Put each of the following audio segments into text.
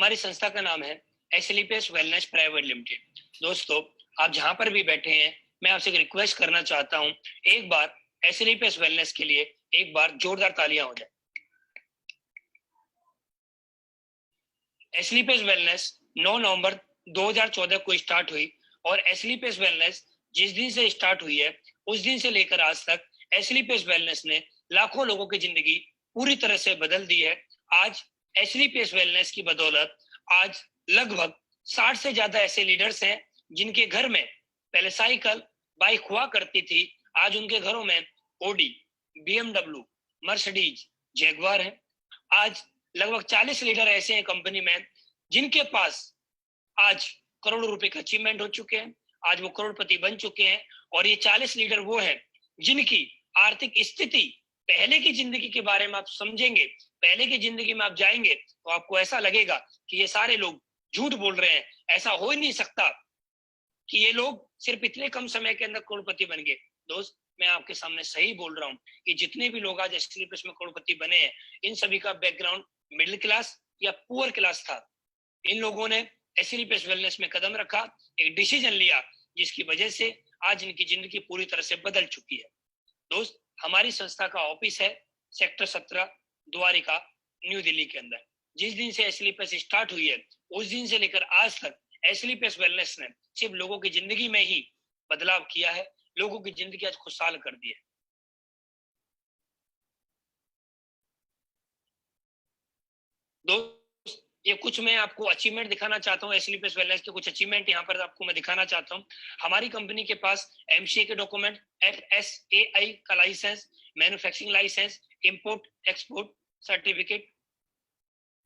हमारी संस्था का नाम है एसलीपीएस वेलनेस प्राइवेट लिमिटेड। दोस्तों, आप जहां पर भी बैठे हैं, मैं आपसे एक रिक्वेस्ट करना चाहता हूं, एक बार एसलीपीएस वेलनेस के लिए एक बार जोरदार तालियां हो जाए। एसलीपीएस वेलनेस 9 नवंबर 2014 को स्टार्ट हुई और एसलीपीएस वेलनेस जिस दिन से स्टार्ट हुई है उस दिन से लेकर आज तक एसलीपीएस वेलनेस ने लाखों लोगों की जिंदगी पूरी तरह से बदल दी है। आज एसलीपीएस वेलनेस की बदौलत आज लगभग 60 से ज्यादा ऐसे लीडर्स हैं जिनके घर में पहले साइकिल बाइक हुआ करती थी, आज उनके घरों में ओडी, बीएमडब्ल्यू, मर्सिडीज, जैगवार है। आज लगभग 40 लीडर ऐसे हैं कंपनी में जिनके पास आज करोड़ों रुपए का अचीवमेंट हो चुके हैं, आज वो करोड़पति बन चुके हैं। और ये 40 लीडर वो हैं जिनकी आर्थिक स्थिति, पहले की जिंदगी के बारे में आप समझेंगे, पहले की जिंदगी में आप जाएंगे तो आपको ऐसा लगेगा कि ये सारे लोग झूठ बोल रहे हैं, ऐसा हो ही नहीं सकता कि ये लोग सिर्फ इतने कम समय के अंदर करोड़पति बन गए। दोस्त, मैं आपके सामने सही बोल रहा हूँ कि जितने भी लोग आज एसलीपीएस में करोड़पति बने हैं, इन सभी का बैकग्राउंड मिडिल क्लास या पुअर क्लास था। इन लोगों ने एसलीपीएस वेलनेस में कदम रखा, एक डिसीजन लिया, जिसकी वजह से आज इनकी जिंदगी पूरी तरह से बदल चुकी है। दोस्त, हमारी संस्था का ऑफिस है सेक्टर 17 द्वारिका, न्यू दिल्ली के अंदर। जिस दिन से एसलीपीएस स्टार्ट हुई है उस दिन से लेकर आज तक एसलीपीएस वेलनेस ने सिर्फ लोगों की जिंदगी में ही बदलाव किया है, लोगों की जिंदगी आज खुशहाल कर दी है। दोस्त, ये कुछ मैं आपको अचीवमेंट दिखाना चाहता हूँ, एसलीपीएस वेलनेस के कुछ अचीवमेंट यहाँ पर आपको मैं दिखाना चाहता हूँ। हमारी कंपनी के पास एमसीए के डॉक्यूमेंट, एफएसएआई का license, manufacturing license, import export certificate.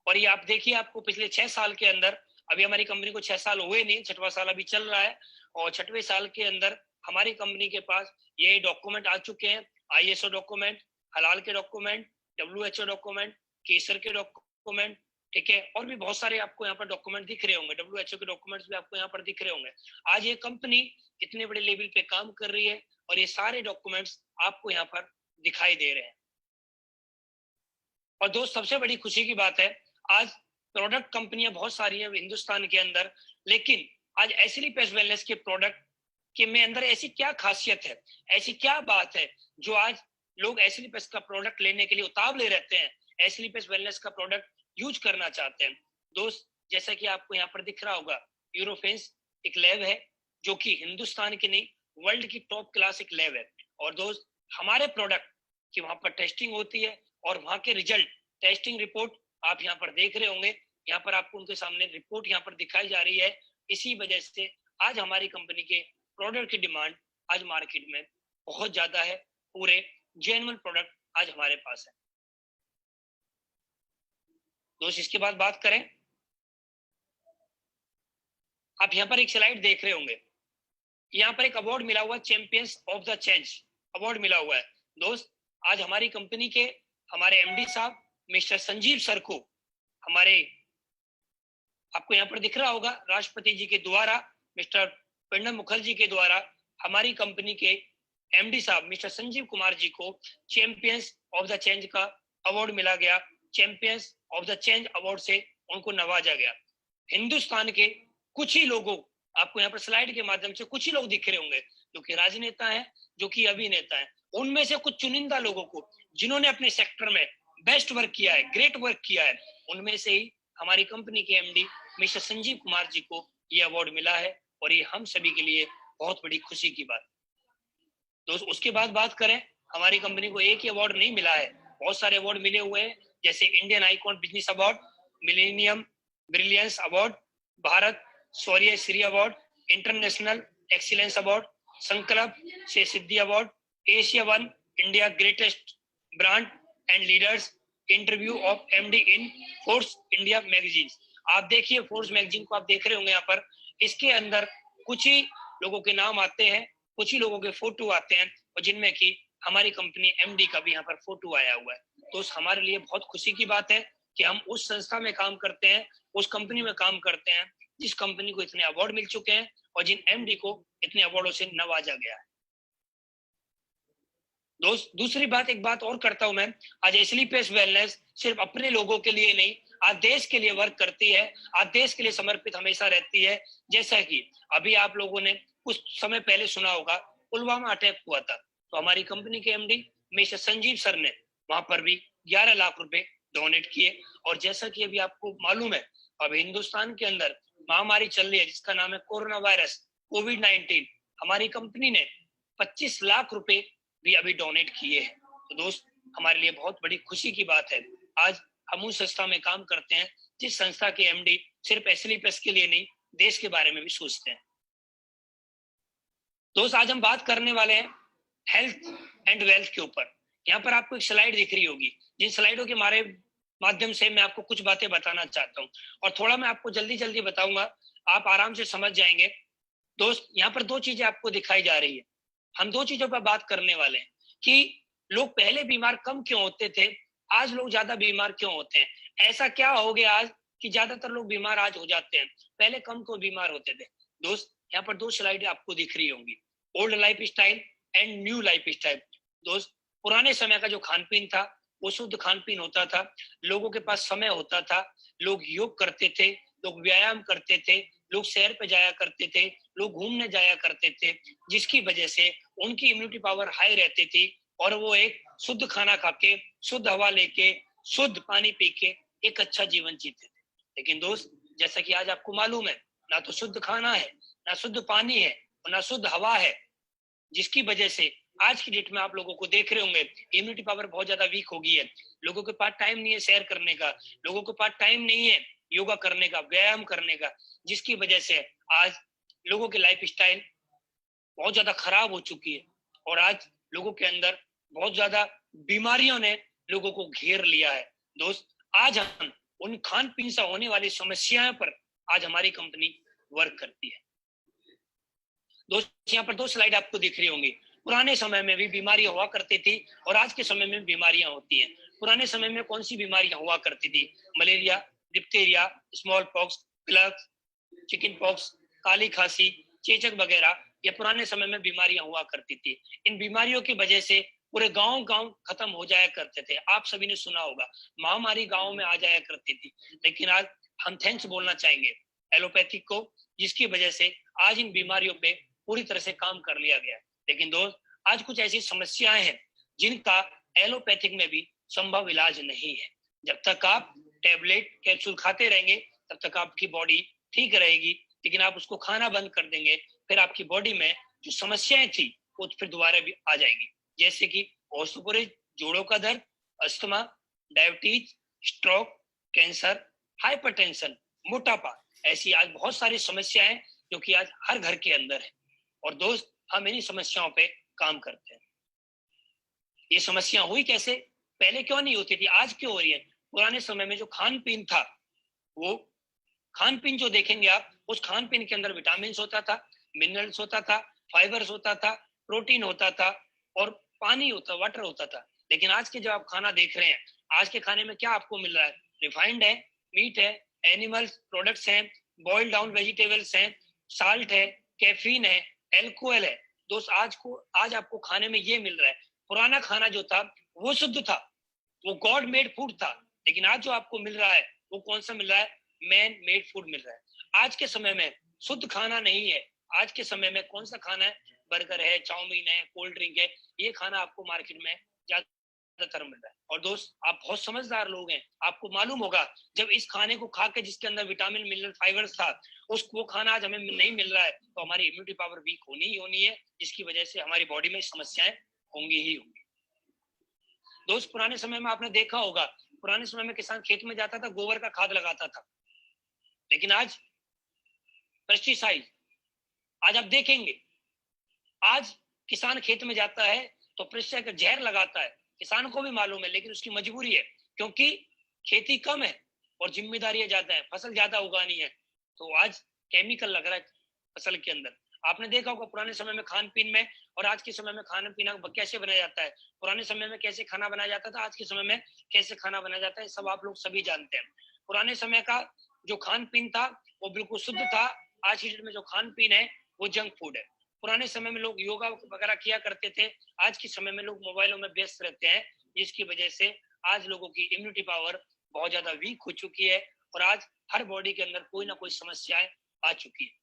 और ये आप देखिए, आपको पिछले 6 साल के अंदर, अभी हमारी कंपनी को 6 साल हुए नहीं, 6वां साल अभी चल रहा है, और 6वें साल के अंदर हमारी कंपनी के पास ये डॉक्यूमेंट आ चुके हैं, आईएसओ डॉक्यूमेंट, हलाल के डॉक्यूमेंट, डब्ल्यूएचओ डॉक्यूमेंट, केसर के डॉक्यूमेंट, ठीक है, और भी बहुत सारे आपको यहाँ पर डॉक्यूमेंट दिख रहे होंगे, डब्ल्यूएचओ के डॉक्यूमेंट्स भी आपको यहाँ पर दिख रहे होंगे। आज ये कंपनी इतने बड़े लेवल पे काम कर रही है और ये सारे डॉक्यूमेंट्स आपको यहाँ पर दिखाई दे रहे हैं। और दोस्त, सबसे बड़ी खुशी की बात है, आज प्रोडक्ट कंपनियां बहुत सारी हैं हिंदुस्तान के अंदर, लेकिन आज एसलीपीएस वेलनेस के प्रोडक्ट के में अंदर ऐसी क्या खासियत है, ऐसी क्या बात है जो आज लोग एसलीपीएस का प्रोडक्ट लेने के लिए उतावले रहते हैं, एसलीपीएस वेलनेस का प्रोडक्ट यूज करना चाहते हैं। दोस्त, जैसा कि आपको यहाँ पर दिख रहा होगा, यूरोफेंस एक लैब है जो कि हिंदुस्तान की नहीं, वर्ल्ड की टॉप क्लास एक लैब है। और दोस्त, हमारे प्रोडक्ट की वहां पर टेस्टिंग होती है और वहां के रिजल्ट, टेस्टिंग रिपोर्ट आप यहाँ पर देख रहे होंगे, यहाँ पर आपको उनके सामने रिपोर्ट यहाँ पर दिखाई जा रही है। इसी वजह से आज हमारी कंपनी के प्रोडक्ट की डिमांड आज मार्केट में बहुत ज्यादा है, पूरे जेन्युइन प्रोडक्ट आज हमारे पास है। दोस्त, इसके बाद बात करें, आप यहाँ पर एक स्लाइड देख रहे होंगे, यहाँ पर एक अवार्ड मिला हुआ, champions of the change award मिला हुआ है। दोस्त, आज हमारी कंपनी के हमारे एमडी साहब मिस्टर संजीव सर को, हमारे आपको यहाँ पर दिख रहा होगा, राष्ट्रपति जी के द्वारा, मिस्टर प्रणब मुखर्जी के द्वारा हमारी कंपनी के एमडी साहब मिस्टर संजीव कुमार जी को चैंपियंस ऑफ द चेंज का अवार्ड मिला गया। Champions of the change award से उनको नवाजा गया। हिंदुस्तान के कुछ ही लोगों, आपको यहाँ पर स्लाइड के माध्यम से कुछ ही लोग दिख रहे होंगे जो कि राजनेता हैं, जो कि अभिनेता हैं, उनमें से कुछ चुनिंदा लोगों को जिन्होंने अपने सेक्टर में बेस्ट वर्क किया है, ग्रेट वर्क किया है, उनमें से ही हमारी कंपनी के एमडी मिस्टर संजीव कुमार जी को ये अवार्ड मिला है और ये हम सभी के लिए बहुत बड़ी खुशी की बात। दोस्त, उसके बाद बात करें, हमारी कंपनी को एक ही अवार्ड नहीं मिला है, बहुत सारे अवार्ड मिले हुए हैं, जैसे Indian icon business award, millennium brilliance award, Bharat Shaurya Shri award, international excellence award, Sankalp se Siddhi award, Asia one India greatest brand and leaders, interview of MD in force India magazine. आप देखिए, फोर्स मैगजीन को आप देख रहे होंगे यहाँ पर, इसके अंदर कुछ ही लोगों के नाम आते हैं, कुछ ही लोगों के फोटो आते हैं, और जिनमें कि हमारी कंपनी एमडी का भी यहाँ पर फोटो आया हुआ है। तो हमारे लिए बहुत खुशी की बात है कि हम उस संस्था में काम करते हैं, उस कंपनी में काम करते हैं जिस कंपनी को इतने अवार्ड मिल चुके हैं और जिन एमडी को इतने अवार्डों से नवाजा गया है। दोस्त, दूसरी बात, एक बात और करता हूं मैं, आज एसलीपीएस वेलनेस सिर्फ अपने लोगों के लिए नहीं, आज देश के लिए वर्क करती है, आज देश के लिए समर्पित हमेशा रहती है। जैसा कि अभी आप लोगों ने कुछ समय पहले सुना होगा, पुलवामा अटैक हुआ था, तो हमारी कंपनी के एमडी मिस्टर संजीव सर ने वहां पर भी 11 लाख रुपए डोनेट किए। और जैसा कि अभी आपको मालूम है, अब हिंदुस्तान के अंदर महामारी चल रही है जिसका नाम है कोरोना वायरस, कोविड-19। हमारी कंपनी ने 25 लाख रुपए भी अभी डोनेट किए हैं। तो दोस्त, हमारे लिए बहुत बड़ी खुशी की बात है, आज हम उस संस्था में काम करते हैं जिस संस्था के एमडी सिर्फ एसएलपीएस के लिए नहीं, देश के बारे में भी सोचते हैं। दोस्त, आज हम बात करने वाले हैं हेल्थ एंड वेल्थ के ऊपर। यहाँ पर आपको एक स्लाइड दिख रही होगी, जिन स्लाइडों के माध्यम से मैं आपको कुछ बातें बताना चाहता हूँ, और थोड़ा मैं आपको जल्दी जल्दी बताऊंगा, आप आराम से समझ जाएंगे। दोस्त, यहाँ पर दो चीजें आपको दिखाई जा रही है। हम दो चीजों पर बात करने वाले हैं कि लोग पहले बीमार कम क्यों होते थे, आज लोग ज्यादा बीमार क्यों होते हैं। ऐसा क्या हो गया आज कि ज्यादातर लोग बीमार आज हो जाते हैं, पहले कम को बीमार होते थे। दोस्त, यहाँ पर दो स्लाइड आपको दिख रही होंगी, old life style and new life style. दोस्त, पुराने समय का जो खान पीन था वो शुद्ध खान पीन होता था, लोगों के पास समय होता था, लोग योग करते थे, लोग व्यायाम करते थे, लोग सैर पे जाया करते थे, लोग घूमने जाया करते थे, जिसकी वजह से उनकी इम्यूनिटी पावर हाई रहती थी और वो एक शुद्ध खाना खा के, शुद्ध हवा लेके, शुद्ध पानी पी के एक अच्छा जीवन जीते थे। लेकिन दोस्त, जैसा कि आज आपको मालूम है, ना तो शुद्ध खाना है, ना शुद्ध पानी है और ना शुद्ध हवा है, जिसकी वजह से आज की डेट में आप लोगों को देख रहे होंगे इम्यूनिटी पावर बहुत ज्यादा वीक हो गई है। लोगों के पास टाइम नहीं है सैर करने का, लोगों के पास टाइम नहीं है योगा करने का, व्यायाम करने का, जिसकी वजह से आज लोगों की लाइफ स्टाइल बहुत ज्यादा खराब हो चुकी है और आज लोगों के अंदर बहुत ज्यादा बीमारियों ने लोगों को घेर लिया है। दोस्त, आज हम उन खान पीन से होने वाली समस्याओं पर आज हमारी कंपनी वर्क करती है। दोस्त, यहाँ पर दो स्लाइड आपको दिख रही होंगी। पुराने समय में भी बीमारियां हुआ करती थी और आज के समय में बीमारियां होती हैं। पुराने समय में कौन सी बीमारियां हुआ करती थी? Malaria, diphtheria, small pox, plague, chicken pox, काली खांसी, चेचक वगैरह, ये पुराने समय में बीमारियां हुआ करती थी। इन बीमारियों की वजह से पूरे गांव खत्म हो जाया करते थे। आप सभी ने सुना होगा, महामारी गांव में आ जाया करती थी। लेकिन आज हम थैंक्स बोलना चाहेंगे एलोपैथिक को, जिसकी वजह से आज इन बीमारियों पे पूरी तरह से काम कर लिया गया। लेकिन दोस्त, आज कुछ ऐसी समस्याएं हैं जिनका एलोपैथिक में भी संभव इलाज नहीं है। जब तक आप टेबलेट कैप्सूल खाते रहेंगे तब तक आपकी बॉडी ठीक रहेगी, लेकिन आप उसको खाना बंद कर देंगे, फिर आपकी बॉडी में जो समस्याएं थी वो फिर दोबारा भी आ जाएंगी, जैसे कि ऑस्टियोपोरोसिस, जोड़ों का दर्द, asthma, diabetes, stroke, cancer, hypertension, मोटापा। ऐसी आज बहुत सारी समस्याएं जो कि आज हर घर के अंदर है। और दोस्त, हम इन्हीं समस्याओं पे काम करते हैं। ये समस्या हुई कैसे? पहले क्यों नहीं होती थी, आज क्यों हो रही है? पुराने समय में जो खान पीन था, वो खान पीन जो देखेंगे आप, उस खान पीन के अंदर विटामिन होता था, मिनरल्स होता था, फाइबर्स होता था, प्रोटीन होता था और पानी होता, वाटर होता था। लेकिन आज के जो आप खाना देख रहे हैं, आज के खाने में क्या आपको मिल रहा है? रिफाइंड है, मीट है, एनिमल्स प्रोडक्ट्स हैं, बॉइल्ड डाउन वेजिटेबल्स हैं, साल्ट है, कैफीन है, एल्कोहल है। दोस्त, आज आपको खाने में ये मिल रहा है। पुराना खाना जो था वो शुद्ध था, वो गॉड मेड फूड था। लेकिन आज जो आपको मिल रहा है वो कौन सा मिल रहा है? मैन मेड फूड मिल रहा है। आज के समय में शुद्ध खाना नहीं है। आज के समय में कौन सा खाना है? बर्गर है, चाउमीन है, कोल्ड ड्रिंक है, ये खाना आपको मार्केट में ज्यादातर मिल रहा है। और दोस्त, आप बहुत समझदार लोग हैं, आपको मालूम होगा जब इस खाने को खा के जिसके अंदर विटामिन, मिनरल, फाइबर्स था, वो खाना आज हमें नहीं मिल रहा है, तो हमारी इम्यूनिटी पावर वीक होनी ही होनी है, जिसकी वजह से हमारी बॉडी में समस्याएं होंगी ही होंगी। दोस्त, पुराने समय में आपने देखा होगा, पुराने समय में किसान खेत में जाता था, गोबर का खाद लगाता था। लेकिन आज पेस्टिसाइड, आज आप देखेंगे, आज किसान खेत में जाता है तो पेस्टिसाइड का जहर लगाता है। किसान को भी मालूम है, लेकिन उसकी मजबूरी है, क्योंकि खेती कम है और जिम्मेदारियां ज्यादा है, फसल ज्यादा उगानी है, तो आज केमिकल लग रहा है फसल के अंदर। आपने देखा होगा पुराने समय में खान पीन में और आज के समय में खाना पीना कैसे बनाया जाता है। पुराने समय में कैसे खाना बनाया जाता था, आज के समय में कैसे खाना बनाया जाता है, सब आप लोग सभी जानते हैं। पुराने समय का जो खान पीन था वो बिल्कुल शुद्ध था। आज की डेट में जो खान पीन है वो जंक फूड है। पुराने समय में लोग योगा वगैरह किया करते थे, आज के समय में लोग मोबाइलों में व्यस्त रहते हैं, जिसकी वजह से आज लोगों की इम्यूनिटी पावर बहुत ज्यादा वीक हो चुकी है और आज हर बॉडी के अंदर कोई ना कोई समस्याएं आ चुकी है।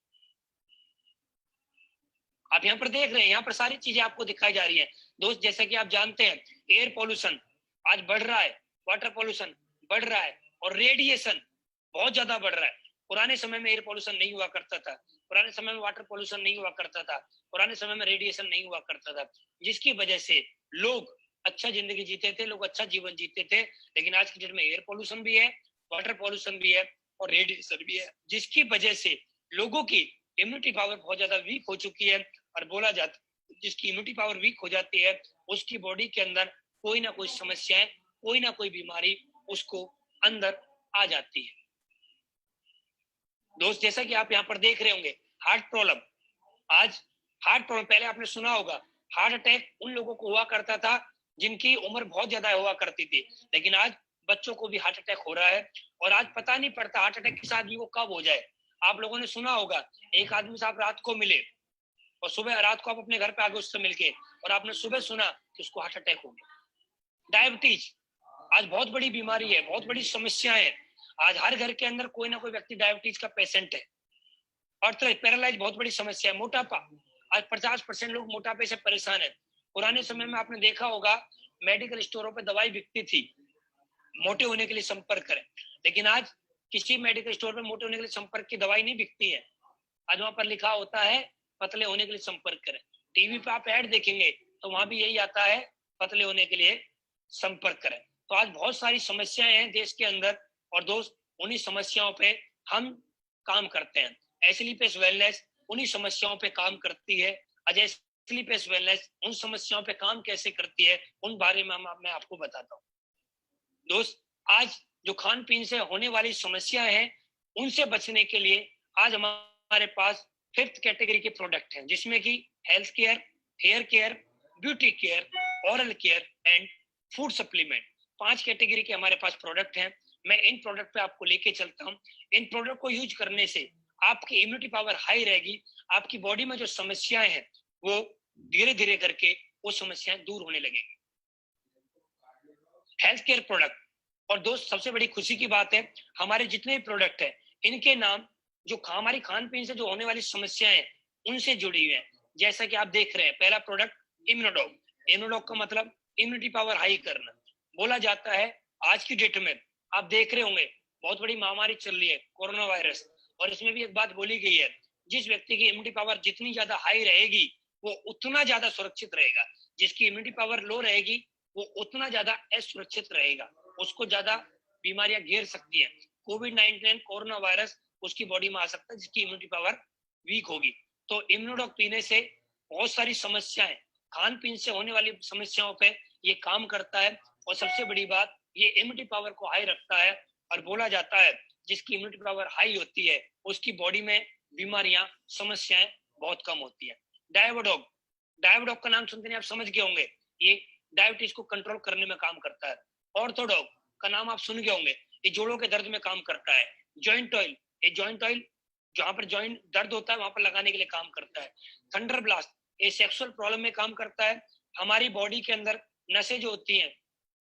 आप यहाँ पर देख रहे हैं, यहाँ पर सारी चीजें आपको दिखाई जा रही है दोस्त। जैसा कि आप जानते हैं, एयर पोल्यूशन आज बढ़ रहा है, वाटर पोल्यूशन बढ़ रहा है और रेडिएशन बहुत ज्यादा बढ़ रहा है। पुराने समय में एयर पोल्यूशन नहीं हुआ करता था, पुराने समय में वाटर पोल्यूशन नहीं हुआ करता था, पुराने समय में रेडिएशन नहीं हुआ करता था, जिसकी वजह से लोग अच्छा जिंदगी जीते थे, लोग अच्छा जीवन जीते थे। लेकिन आज की डेट में एयर पोल्यूशन भी है, वाटर पोल्यूशन भी है और रेडिएशन भी है, जिसकी वजह से लोगों की इम्यूनिटी पावर बहुत ज्यादा वीक हो चुकी है। और बोला जाता, जिसकी इम्यूनिटी पावर वीक हो जाती है उसकी बॉडी के अंदर कोई ना कोई समस्याएं, कोई ना कोई बीमारी उसको अंदर आ जाती है। दोस्त जैसा कि आप यहाँ पर देख रहे होंगे, हार्ट प्रॉब्लम, आज हार्ट प्रॉब्लम, पहले आपने सुना होगा हार्ट अटैक उन लोगों को हुआ करता था जिनकी उम्र बहुत ज्यादा हुआ करती थी, लेकिन आज बच्चों को भी हार्ट अटैक हो रहा है और आज पता नहीं पड़ता हार्ट अटैक किस आदमी को कब हो जाए। आप लोगों ने सुना होगा, एक आदमी से आप रात को मिले और सुबह रात को आप अपने घर पे आगे उससे मिलके और आपने सुबह सुना कि उसको हार्ट अटैक हो गया। डायबिटीज आज बहुत बड़ी बीमारी है, बहुत बड़ी समस्या है। आज हर घर के अंदर कोई ना कोई व्यक्ति डायबिटीज का पेशेंट है। और पैरालाइज बहुत बड़ी समस्या है। मोटापा, आज 50% लोग मोटापे से परेशान है। पुराने समय में आपने देखा होगा मेडिकल स्टोरों पे दवाई बिकती थी, मोटे होने के लिए संपर्क करें, लेकिन आज किसी मेडिकल स्टोर पे मोटे होने के लिए संपर्क की दवाई नहीं बिकती है। आज वहां पर लिखा होता है पतले होने के लिए संपर्क करें। टीवी पे आप ऐड देखेंगे तो वहां भी यही आता है, पतले होने के लिए संपर्क करें। तो आज बहुत सारी समस्याएं हैं देश के अंदर और दोस्त उन्हीं समस्याओं पे हम काम करते हैं। एस्लीपेस वेलनेस उन्हीं समस्याओं पे काम करती है। अजय एस्लीपेस वेलनेस उन समस्याओं पे काम कैसे करती है उन बारे में मैं आपको बताता हूँ। दोस्त आज जो खान पीन से होने वाली समस्याएं हैं उनसे बचने के लिए आज हमारे पास 5th कैटेगरी के प्रोडक्ट हैं, जिसमें कि health care, hair care, beauty care, oral care and food supplement, 5 category के हमारे पास प्रोडक्ट हैं। मैं इन प्रोडक्ट पे आपको लेके चलता हूँ। इन प्रोडक्ट को यूज करने से आपकी इम्यूनिटी पावर हाई रहेगी, आपकी बॉडी में जो समस्याएं हैं वो धीरे धीरे करके वो समस्याएं दूर होने लगेगी। हेल्थ केयर प्रोडक्ट, और दोस्त सबसे बड़ी खुशी की बात है हमारे जितने भी प्रोडक्ट है इनके नाम जो हमारी खान पीन से जो होने वाली समस्याएं हैं उनसे जुड़ी हुई है। जैसा कि आप देख रहे हैं, पहला प्रोडक्ट इम्यूनोडॉग। इम्यूनोडॉग का मतलब इम्यूनिटी पावर हाई करना। बोला जाता है आज की डेट में आप देख रहे होंगे बहुत बड़ी महामारी चल रही है कोरोना वायरस, और इसमें भी एक बात बोली गई है, जिस व्यक्ति की इम्यूनिटी पावर जितनी ज्यादा हाई रहेगी वो उतना ज्यादा सुरक्षित रहेगा, जिसकी इम्यूनिटी पावर लो रहेगी वो उतना ज्यादा असुरक्षित रहेगा, उसको ज्यादा बीमारियां घेर सकती हैं। कोविड-19 कोरोना वायरस उसकी बॉडी में आ सकता है जिसकी इम्यूनिटी पावर वीक होगी। तो इम्यूनोडॉग पीने से बहुत सारी समस्याएं, खान पीन से होने वाली समस्याओं पे ये काम करता है और सबसे बड़ी बात ये इम्यूनिटी पावर को हाई रखता है। और बोला जाता है जिसकी इम्यूनिटी पावर हाई होती है उसकी बॉडी में बीमारियां, समस्याएं बहुत कम होती है। डायबोडॉग, डायबोडॉग का नाम सुनते ही आप समझ गए होंगे, ये डायबिटीज को कंट्रोल करने में काम करता है। ऑर्थोडॉग का नाम आप सुन गए होंगे, ये जोड़ों के दर्द में काम करता है। जॉइंट ऑयल, ये जॉइंट ऑयल जहां पर जॉइंट दर्द होता है वहां पर लगाने के लिए काम करता है। थंडर ब्लास्ट, ये सेक्सुअल प्रॉब्लम में काम करता है। हमारी बॉडी के अंदर नसें जो होती हैं,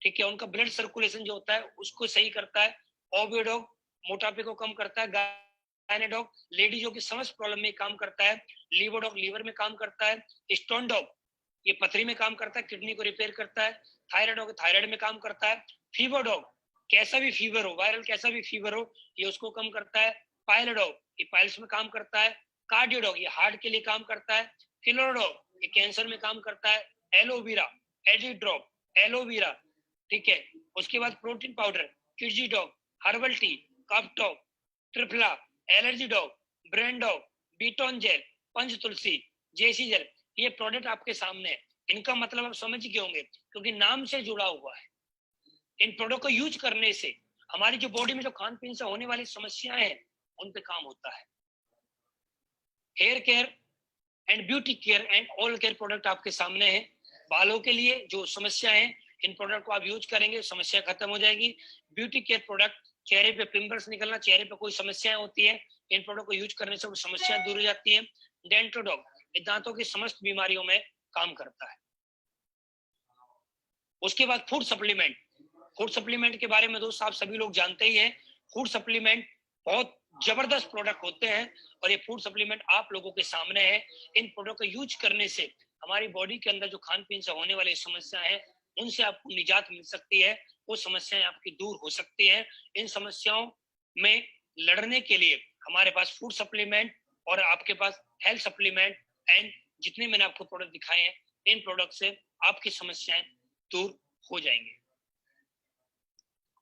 ठीक है, उनका ब्लड सर्कुलेशन जो होता है उसको सही करता है। ओविडॉग मोटापे को कम करता है। गायनेडॉग लेडीजों की समस्त प्रॉब्लम में काम करता है। लीवोडॉग लीवर में काम करता है। स्टोन डॉग ये पथरी में काम करता है, किडनी को रिपेयर करता है। थायराइड थायराइड में काम करता है। फीवर डॉग कैसा भी फीवर हो, वायरल कैसा भी फीवर हो, ये उसको कम करता है। पायलोडॉग ये पाइल्स में काम करता है। कार्डियोडॉग ये हार्ट के लिए काम करता है। फिलोडॉग ये कैंसर में काम करता है। एलोवेरा, एडिड्रॉप, एलोवेरा, ठीक है। उसके बाद प्रोटीन पाउडर, किडजी डॉग, हर्बल टी, कफ डॉग, ट्रिपला, एलर्जी डॉग, ब्रेन डॉग, बीटोन जेल, पंच तुलसी, जेसी जेल, ये प्रोडक्ट आपके सामने है। इनका मतलब आप समझ गए होंगे क्योंकि नाम से जुड़ा हुआ है। इन प्रोडक्ट को यूज करने से हमारी जो बॉडी में जो खान पीन से होने वाली समस्याएं हैं उन पे काम होता है। Hair care and beauty care and all care product आपके सामने है। बालों के लिए जो समस्या है इन प्रोडक्ट को आप यूज करेंगे समस्या खत्म हो जाएगी। ब्यूटी केयर प्रोडक्ट, चेहरे पे पिंपल्स निकलना, चेहरे पे कोई समस्याएं होती है, इन प्रोडक्ट को यूज करने से वो समस्याएं दूर हो जाती है। डेंटोडॉग दांतों की समस्त बीमारियों में काम करता है। उसके बाद फूड सप्लीमेंट, फूड सप्लीमेंट के बारे में दोस्त आप सभी लोग जानते ही हैं। फूड सप्लीमेंट बहुत जबरदस्त प्रोडक्ट होते हैं और ये फूड सप्लीमेंट आप लोगों के सामने है। इन प्रोडक्ट का यूज करने से हमारी बॉडी के अंदर जो खान पीन से होने वाली समस्या है उनसे आपको निजात मिल सकती है, वो समस्याएं आपकी दूर हो सकती हैं। इन समस्याओं में लड़ने के लिए हमारे पास फूड सप्लीमेंट और आपके पास हेल्थ सप्लीमेंट एंड जितने मैंने आपको प्रोडक्ट दिखाए हैं, इन प्रोडक्ट से आपकी समस्याएं दूर हो जाएंगे।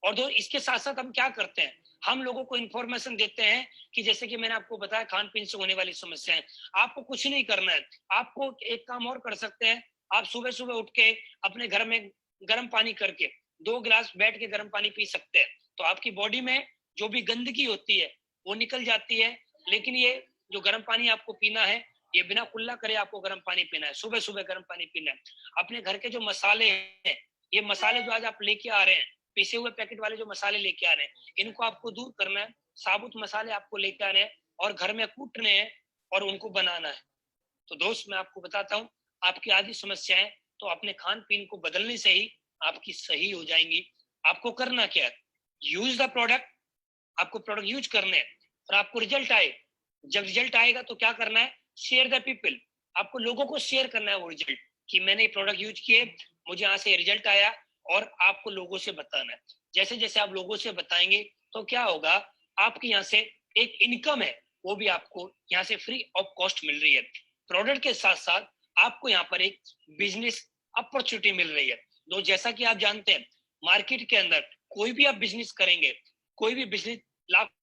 और दो इसके साथ साथ हम क्या करते हैं, हम लोगों को इंफॉर्मेशन देते हैं कि जैसे कि मैंने आपको बताया खान पीन से होने वाली समस्याएं, आपको कुछ नहीं करना है। आपको एक काम और कर सकते हैं, आप सुबह सुबह उठ के अपने घर में गर्म पानी करके 2 गिलास बैठ के गर्म पानी पी सकते हैं, तो आपकी बॉडी में जो भी गंदगी होती है वो निकल जाती है। लेकिन ये जो गर्म पानी आपको पीना है, ये बिना कुल्ला करे आपको गर्म पानी पीना है, सुबह सुबह गर्म पानी पीना है। अपने घर के जो मसाले हैं, ये मसाले जो आज आप लेके आ रहे हैं, पीसे हुए पैकेट वाले जो मसाले लेके आ रहे हैं, इनको आपको दूर करना है। साबुत मसाले आपको लेके आने हैं और घर में कूटने हैं और उनको बनाना है। तो दोस्त मैं आपको बताता हूँ, आपकी आधी समस्याएं तो अपने खान पीन को बदलने से ही आपकी सही हो जाएंगी। आपको करना क्या है, यूज द प्रोडक्ट, आपको प्रोडक्ट यूज करने हैं और आपको रिजल्ट आए। जब रिजल्ट आएगा तो क्या करना है, शेयर द पीपल, आपको लोगों को शेयर करना है वो रिजल्ट कि मैंने ये प्रोडक्ट यूज किए, मुझे यहाँ से रिजल्ट आया, और आपको लोगों से बताना है। जैसे जैसे आप लोगों से बताएंगे तो क्या होगा, आपके यहाँ से एक इनकम है वो भी आपको यहाँ से फ्री ऑफ कॉस्ट मिल रही है। प्रोडक्ट के साथ साथ आपको यहाँ पर एक बिजनेस अपॉर्चुनिटी मिल रही है। तो जैसा कि आप जानते हैं मार्केट के अंदर कोई भी आप बिजनेस करेंगे, कोई भी बिजनेस लाख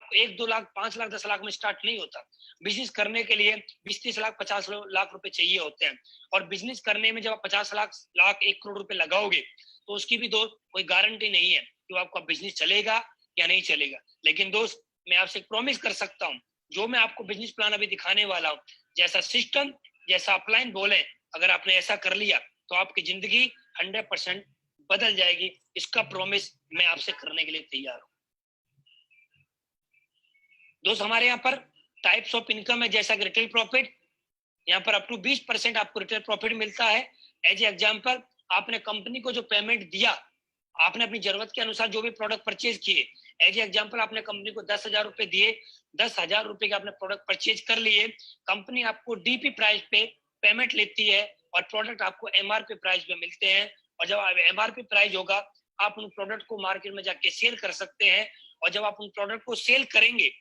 1-2 लाख 5 लाख 10 लाख में स्टार्ट नहीं होता। बिजनेस करने के लिए 20-30 लाख 50 लाख रुपए चाहिए होते हैं, और बिजनेस करने में जब आप 50 लाख 1 करोड़ रुपए लगाओगे तो उसकी भी दोस्त कोई गारंटी नहीं है कि आपका बिजनेस चलेगा या नहीं चलेगा। लेकिन दोस्त मैं आपसे प्रॉमिस कर सकता हूँ, जो मैं आपको बिजनेस प्लान अभी दिखाने वाला हूँ, जैसा सिस्टम जैसा अपलाइन बोले, अगर आपने ऐसा कर लिया तो आपकी जिंदगी 100% बदल जाएगी। इसका प्रॉमिस मैं आपसे करने के लिए तैयार हूँ। दोस्त हमारे यहाँ पर टाइप्स ऑफ इनकम है, जैसा कि रिटेल प्रॉफिट, यहाँ पर अप टू 20% आपको रिटेल प्रॉफिट मिलता है। एज एग्जांपल, आपने कंपनी को जो पेमेंट दिया, आपने अपनी जरूरत के अनुसार जो भी प्रोडक्ट परचेज किए, एज एग्जांपल आपने कंपनी को 10,000 रुपए दिए, 10,000 रुपए के आपने प्रोडक्ट परचेज कर लिए, कंपनी आपको डीपी प्राइस पे पेमेंट लेती है और प्रोडक्ट आपको एमआरपी प्राइस पे मिलते हैं। और जब एमआरपी प्राइस होगा, आप उन प्रोडक्ट को मार्केट में जाके सेल कर सकते हैं। और जब आप उन प्रोडक्ट को सेल करेंगे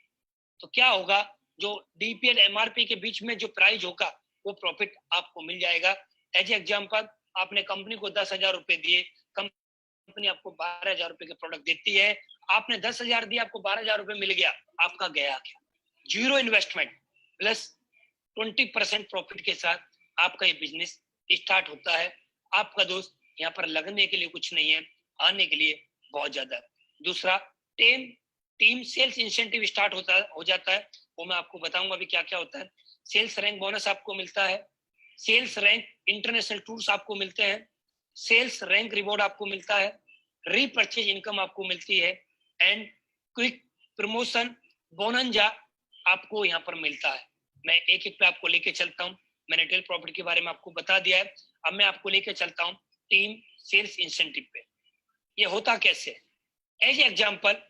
तो क्या होगा, जो डीपी और एमआरपी के बीच में जो प्राइस होगा वो प्रॉफिट आपको मिल जाएगा। एज एग्जांपल, आपने कंपनी को 10,000 रुपए दिए, कंपनी आपको 12,000 रुपए के प्रोडक्ट देती है, आपने 10,000 दिया, आपको 12,000 रुपए मिल गया, आपका गया क्या, जीरो इन्वेस्टमेंट प्लस 20% प्रॉफिट के साथ आपका ये बिजनेस स्टार्ट होता है। आपका दोस्त यहाँ पर लगने के लिए कुछ नहीं है, आने के लिए बहुत ज्यादा है। दूसरा, टीम सेल्स इंसेंटिव स्टार्ट हो जाता है, वो मैं आपको बताऊंगा अभी क्या क्या होता है। सेल्स रैंक बोनस आपको मिलता है, सेल्स रैंक इंटरनेशनल टूर्स आपको मिलते हैं, सेल्स रैंक रिवॉर्ड आपको मिलता है, रीपरचेज इनकम आपको मिलती है, एंड क्विक प्रमोशन बोनंजा आपको यहाँ पर मिलता है। मैं एक एक पे आपको लेके चलता हूँ। मैंने रिटेल प्रॉफिट के बारे में आपको बता दिया है, अब मैं आपको लेके चलता हूँ टीम सेल्स इंसेंटिव पे। ये होता कैसे, एज एग्जांपल,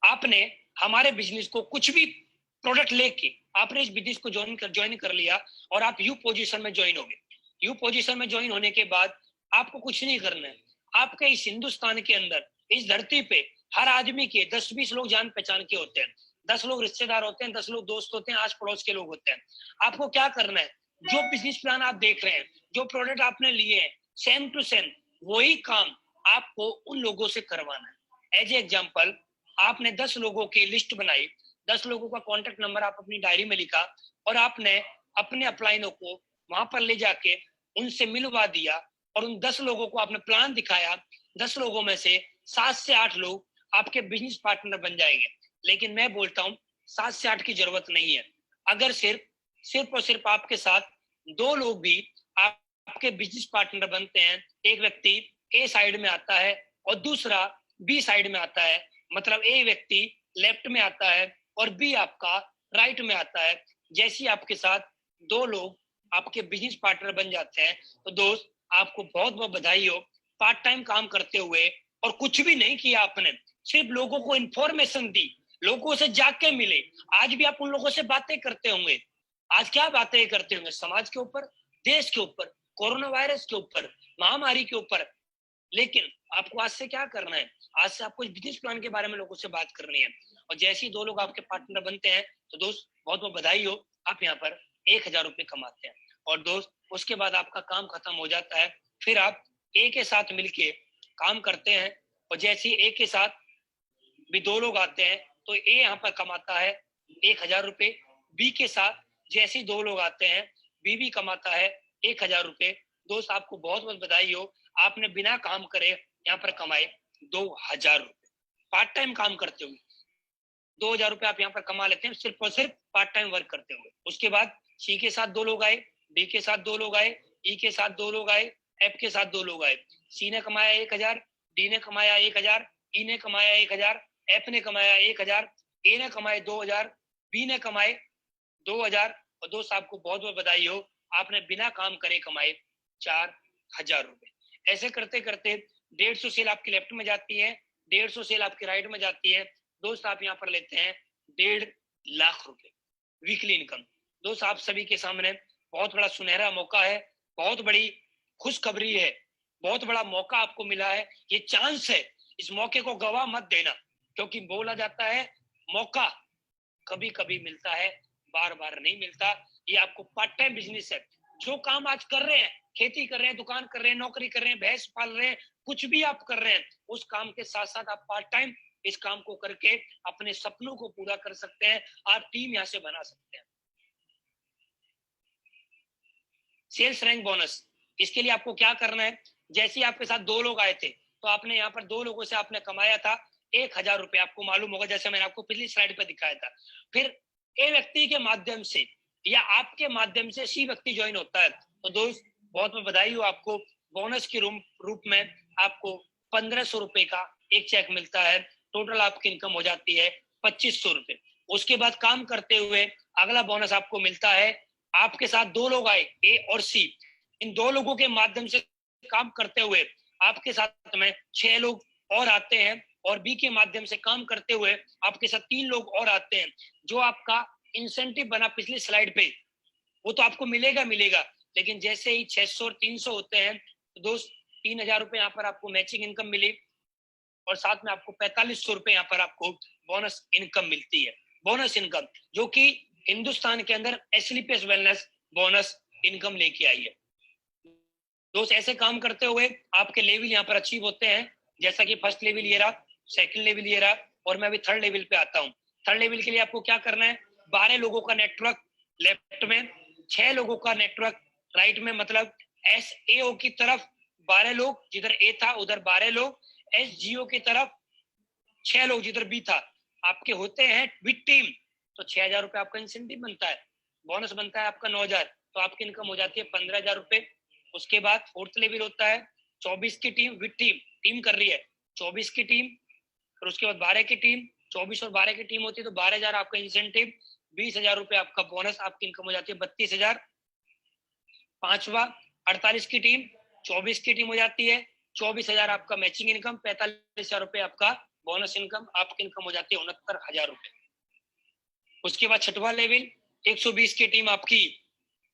आपने हमारे बिजनेस को कुछ भी प्रोडक्ट लेके आपने इस बिजनेस को ज्वाइन कर लिया और आप यू पोजीशन में ज्वाइन हो गए। यू पोजीशन में ज्वाइन होने के बाद आपको कुछ नहीं करना है। आपके इस हिंदुस्तान के अंदर, इस धरती पे हर आदमी के 10-20 लोग जान पहचान के होते हैं, 10 लोग रिश्तेदार होते हैं, 10 लोग दोस्त होते हैं, आस पड़ोस के लोग होते हैं। आपको क्या करना है, जो बिजनेस प्लान आप देख रहे हैं, जो प्रोडक्ट आपने लिए हैं, सेम टू सेम वही काम आपको उन लोगों से करवाना है। एज एग्जाम्पल, आपने 10 लोगों की लिस्ट बनाई, 10 लोगों का कॉन्टेक्ट नंबर आप अपनी डायरी में लिखा और आपने अपने अपलाइनों को वहां पर ले जाके उनसे मिलवा दिया और उन 10 लोगों को आपने प्लान दिखाया। 10 लोगों में से 7 से 8 लोग आपके बिजनेस पार्टनर बन जाएंगे। लेकिन मैं बोलता हूँ 7 से 8 की जरूरत नहीं है। अगर सिर्फ और सिर्फ आपके साथ 2 लोग भी आपके बिजनेस पार्टनर बनते हैं, एक व्यक्ति ए साइड में आता है और दूसरा बी साइड में आता है, मतलब ए व्यक्ति लेफ्ट में आता है और बी आपका राइट में आता है, जैसे आपके साथ 2 लोग आपके बिजनेस पार्टनर बन जाते हैं, तो दोस्त आपको बहुत बहुत बधाई हो, पार्ट टाइम काम करते हुए और कुछ भी नहीं किया आपने, सिर्फ लोगों को इंफॉर्मेशन दी, लोगों से जाके मिले, आज भी आप उन लोगों से बातें करते होंगे। आज क्या बातें करते होंगे? समाज के ऊपर, देश के ऊपर, कोरोना वायरस के ऊपर, महामारी के ऊपर। लेकिन आपको आज से क्या करना है? आज से आपको बिजनेस प्लान के बारे में लोगों से बात करनी है। और जैसे ही 2 लोग आपके पार्टनर बनते हैं तो दोस्त बहुत बहुत बधाई हो, आप यहाँ पर 1000 रुपये कमाते हैं। और दोस्त उसके बाद आपका काम खत्म हो जाता है, फिर आप ए के साथ मिलके काम करते हैं। और जैसे ही ए के साथ भी 2 लोग आते हैं तो ए यहाँ पर कमाता है 1000 रुपये, बी के साथ जैसे ही 2 लोग आते हैं बी भी कमाता है 1000 रुपये। दोस्त आपको बहुत बहुत बधाई हो, आपने बिना काम करे यहाँ पर कमाए 2000 रुपये, पार्ट टाइम काम करते हुए 2000 रुपये आप यहाँ पर कमा लेते हैं, सिर्फ और सिर्फ पार्ट टाइम वर्क करते हुए। उसके बाद सी के साथ 2 लोग आए, डी के साथ 2 लोग आए, ई के साथ 2 लोग आए, एफ के साथ 2 लोग आए। सी ने कमाया 1000, डी ने कमाया 1000, ई ने कमाया 1000, एफ ने कमाया 1000, ए ने कमाए 2000, बी ने कमाए 2000। और दोस्त आपको बहुत बहुत बधाई हो, आपने बिना काम करे कमाए 4000 रुपए। ऐसे करते करते 150 सेल आपकी लेफ्ट में जाती है, 150 सेल आपकी राइट में जाती है। दोस्त आप यहाँ पर लेते हैं 1.5 लाख रुपए वीकली इनकम। दोस्त आप सभी के सामने बहुत बड़ा सुनहरा मौका है, बहुत बड़ी खुशखबरी है, बहुत बड़ा मौका आपको मिला है, ये चांस है, इस मौके को गवा मत देना। क्योंकि बोला जाता है मौका कभी कभी मिलता है, बार बार नहीं मिलता। ये आपको पार्ट टाइम बिजनेस है, जो काम आज कर रहे हैं, खेती कर रहे हैं, दुकान कर रहे हैं, नौकरी कर रहे हैं, भैंस पाल रहे हैं, कुछ भी आप कर रहे हैं, उस काम के साथ साथ आप पार्ट टाइम इस काम को करके अपने सपनों को पूरा कर सकते हैं, आप टीम यहाँ से बना सकते हैं। सेल्स रैंक बोनस, इसके लिए आपको क्या करना है? जैसे ही आपके साथ 2 लोग आए थे तो आपने यहाँ पर 2 लोगों से आपने कमाया था 1000 रुपए, आपको मालूम होगा, जैसे मैंने आपको पिछली स्लाइड पर दिखाया था। फिर ए व्यक्ति के माध्यम से या आपके माध्यम से सी व्यक्ति ज्वाइन होता है तो दोस्त बहुत बहुत बधाई हो, आपको बोनस के रूप में आपको 1500 रुपए का एक चेक मिलता है। टोटल आपकी इनकम हो जाती है 2500 रुपए। उसके बाद काम करते हुए अगला बोनस आपको मिलता है, आपके साथ 2 लोग आए ए और सी, इन 2 लोगों के माध्यम से काम करते हुए आपके साथ में 6 लोग और आते हैं, और बी के माध्यम से काम करते हुए आपके साथ 3 लोग और आते हैं। जो आपका इंसेंटिव बना पिछली स्लाइड पे वो तो आपको मिलेगा, लेकिन जैसे ही 600 और 300 होते हैं तो दोस्त 3000 रुपए यहाँ पर आपको मैचिंग इनकम मिली, और साथ में आपको 4500 रुपए यहाँ पर आपको बोनस इनकम मिलती है। बोनस इनकम जो कि हिंदुस्तान के अंदर एसलीपीएस वेलनेस बोनस इनकम लेके आई है। दोस्त ऐसे काम करते हुए आपके लेवल यहाँ पर अचीव होते हैं, जैसा कि फर्स्ट लेवल ये रहा, सेकंड लेवल ये रहा, और मैं अभी थर्ड लेवल पे आता हूँ। थर्ड लेवल के लिए आपको क्या करना है? 12 लोगों का नेटवर्क लेफ्ट में, 6 लोगों का नेटवर्क राइट में, मतलब SAO की तरफ 12 लोग, जिधर ए था उधर 12 लोग, SGO की तरफ 6 लोग, जिधर बी था। आपके होते हैं विद टीम तो 6000 रुपए आपका इंसेंटिव बनता है, बोनस बनता है आपका 9000, तो आपकी इनकम हो जाती है 15000 रुपए। उसके बाद फोर्थ लेवल होता है 24 की टीम विद टीम कर रही है 24 की टीम, और उसके बाद 12 की टीम, 24 और 12 की टीम होती है तो 12000 आपका इंसेंटिव, 20000 रुपए आपका बोनस, आपकी इनकम हो जाती है 32000। पांचवा 48 की टीम, 24 की टीम हो जाती है 24000 आपका मैचिंग इनकम, 45000 रुपए आपका बोनस इनकम, आपकी इनकम हो जाती है 69000 रुपए। उसके बाद छठवां लेवल 120 की टीम आपकी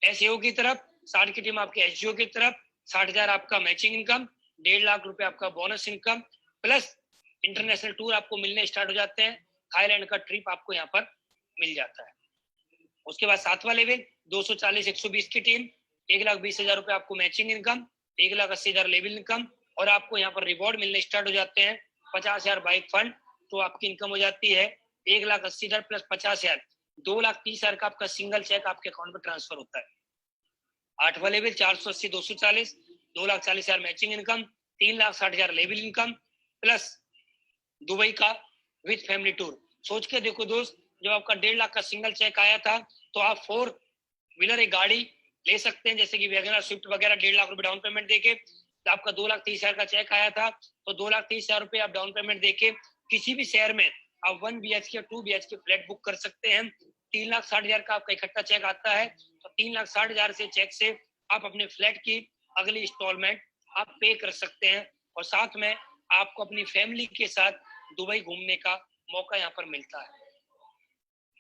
SAO की तरफ, 60 की टीम आपकी SGO की तरफ, 60000 आपका मैचिंग इनकम, 1.5 लाख रुपए आपका bonus income, plus international tour आपको मिलने स्टार्ट हो जाते हैं, थाईलैंड का ट्रिप आपको यहाँ पर मिल जाता है। उसके बाद सातवां लेवल 240 120 की टीम, 1,20,000 रुपए आपको मैचिंग इनकम, 1,80,000 लेवल इनकम, और आपको यहाँ पर रिवॉर्ड मिलने स्टार्ट हो जाते हैं 50,000 बाइक फंड, तो आपकी इनकम हो जाती है 1,80,000 प्लस 50,000, 2,30,000 का आपका सिंगल चेक आपके अकाउंट में ट्रांसफर होता है। आठवां level 480 240, 2,40,000 matching income, 3,60,000 level income, plus Dubai का विद फैमिली टूर। सोच के देखो दोस्त, जब आपका 1.5 लाख का सिंगल चेक आया था तो आप 4 व्हीलर एक गाड़ी ले सकते हैं, जैसे कि वैगनर स्विफ्ट वगैरह, 1.5 लाख रुपए डाउन पेमेंट देके। तो आपका 2,30,000 का चेक आया था तो 2,30,000 रुपए आप डाउन पेमेंट देके किसी भी शहर में आप 1 BHK 2 BHK फ्लैट बुक कर सकते हैं। 3,60,000 का आपका इकट्ठा चेक आता है तो 3,60,000 से चेक से आप अपने फ्लैट की अगली इंस्टॉलमेंट आप पे कर सकते हैं। और साथ में आपको अपनी फैमिली के साथ दुबई घूमने का मौका यहाँ पर मिलता है।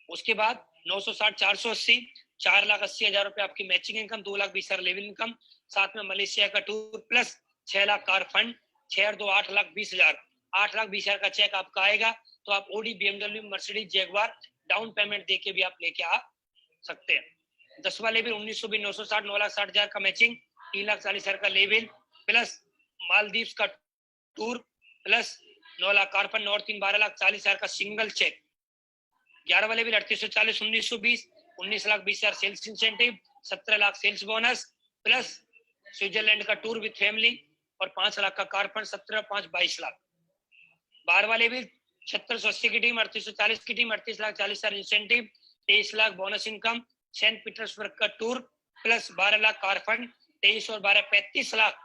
उसके बाद 960, 480, 4,80,000 रुपए आपकी मैचिंग इनकम, 2,20,000 लेवल इनकम, साथ में मलेशिया का tour plus 6 lakh car fund, 6 और 2 8,20,000, 8,20,000 का चेक आपका आएगा। तो आप Audi, BMW, Mercedes, Jaguar down payment देके भी आप लेके आ सकते हैं। 10वां लेवल 1920, 960, 9,60,000 का मैचिंग, 3,40,000 का लेवल प्लस मालदीव्स का tour plus 9 lakh car fund और 12,40,000 का सिंगल चेक। 11 वाले भी 3840, 1920, 19,20,000 sales incentive, 17 lakh sales bonus plus Switzerland का टूर विद फैमिली और 5 लाख का कार फंड, 17 5 22 लाख। 12 वाले भी 7680 की टीम, 3840 की team, 38,40,000 incentive, 23 lakh bonus income, saint Petersburg का tour plus 12 lakh car fund, 23 और 12 35 लाख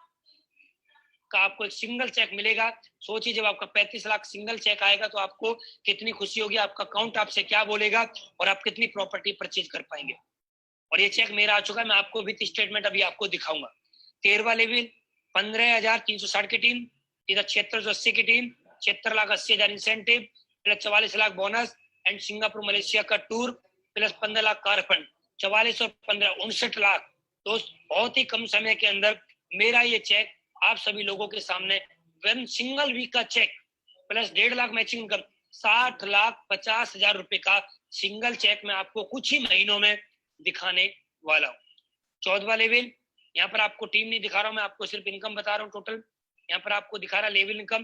का आपको एक सिंगल चेक मिलेगा। सोचिए जब आपका 35 लाख सिंगल चेक आएगा तो आपको कितनी खुशी होगी, आपका अकाउंट आपसे क्या बोलेगा और आप कितनी प्रॉपर्टी परचेज कर पाएंगे। और ये चेक मेरा आ चुका है, मैं आपको विथ स्टेटमेंट अभी आपको दिखाऊंगा। 13वां लेवल 15,360 की टीम, इधर 7680 की team, 76,80,000 incentive plus 44 lakh bonus and Singapore Malaysia का tour plus 15 lakh car fund, 44 और 15 59 लाख। दोस्त बहुत ही कम समय के अंदर मेरा ये चेक आप सभी लोगों के सामने वन सिंगल वीक का check plus 1.5 lakh matching income, 60,50,000 रुपए का सिंगल चेक मैं आपको कुछ ही महीनों में दिखाने वाला हूँ। 14वां लेवल, यहाँ पर आपको टीम नहीं दिखा रहा हूँ, मैं आपको सिर्फ इनकम बता रहा हूँ टोटल। यहाँ पर आपको दिखा रहा level income,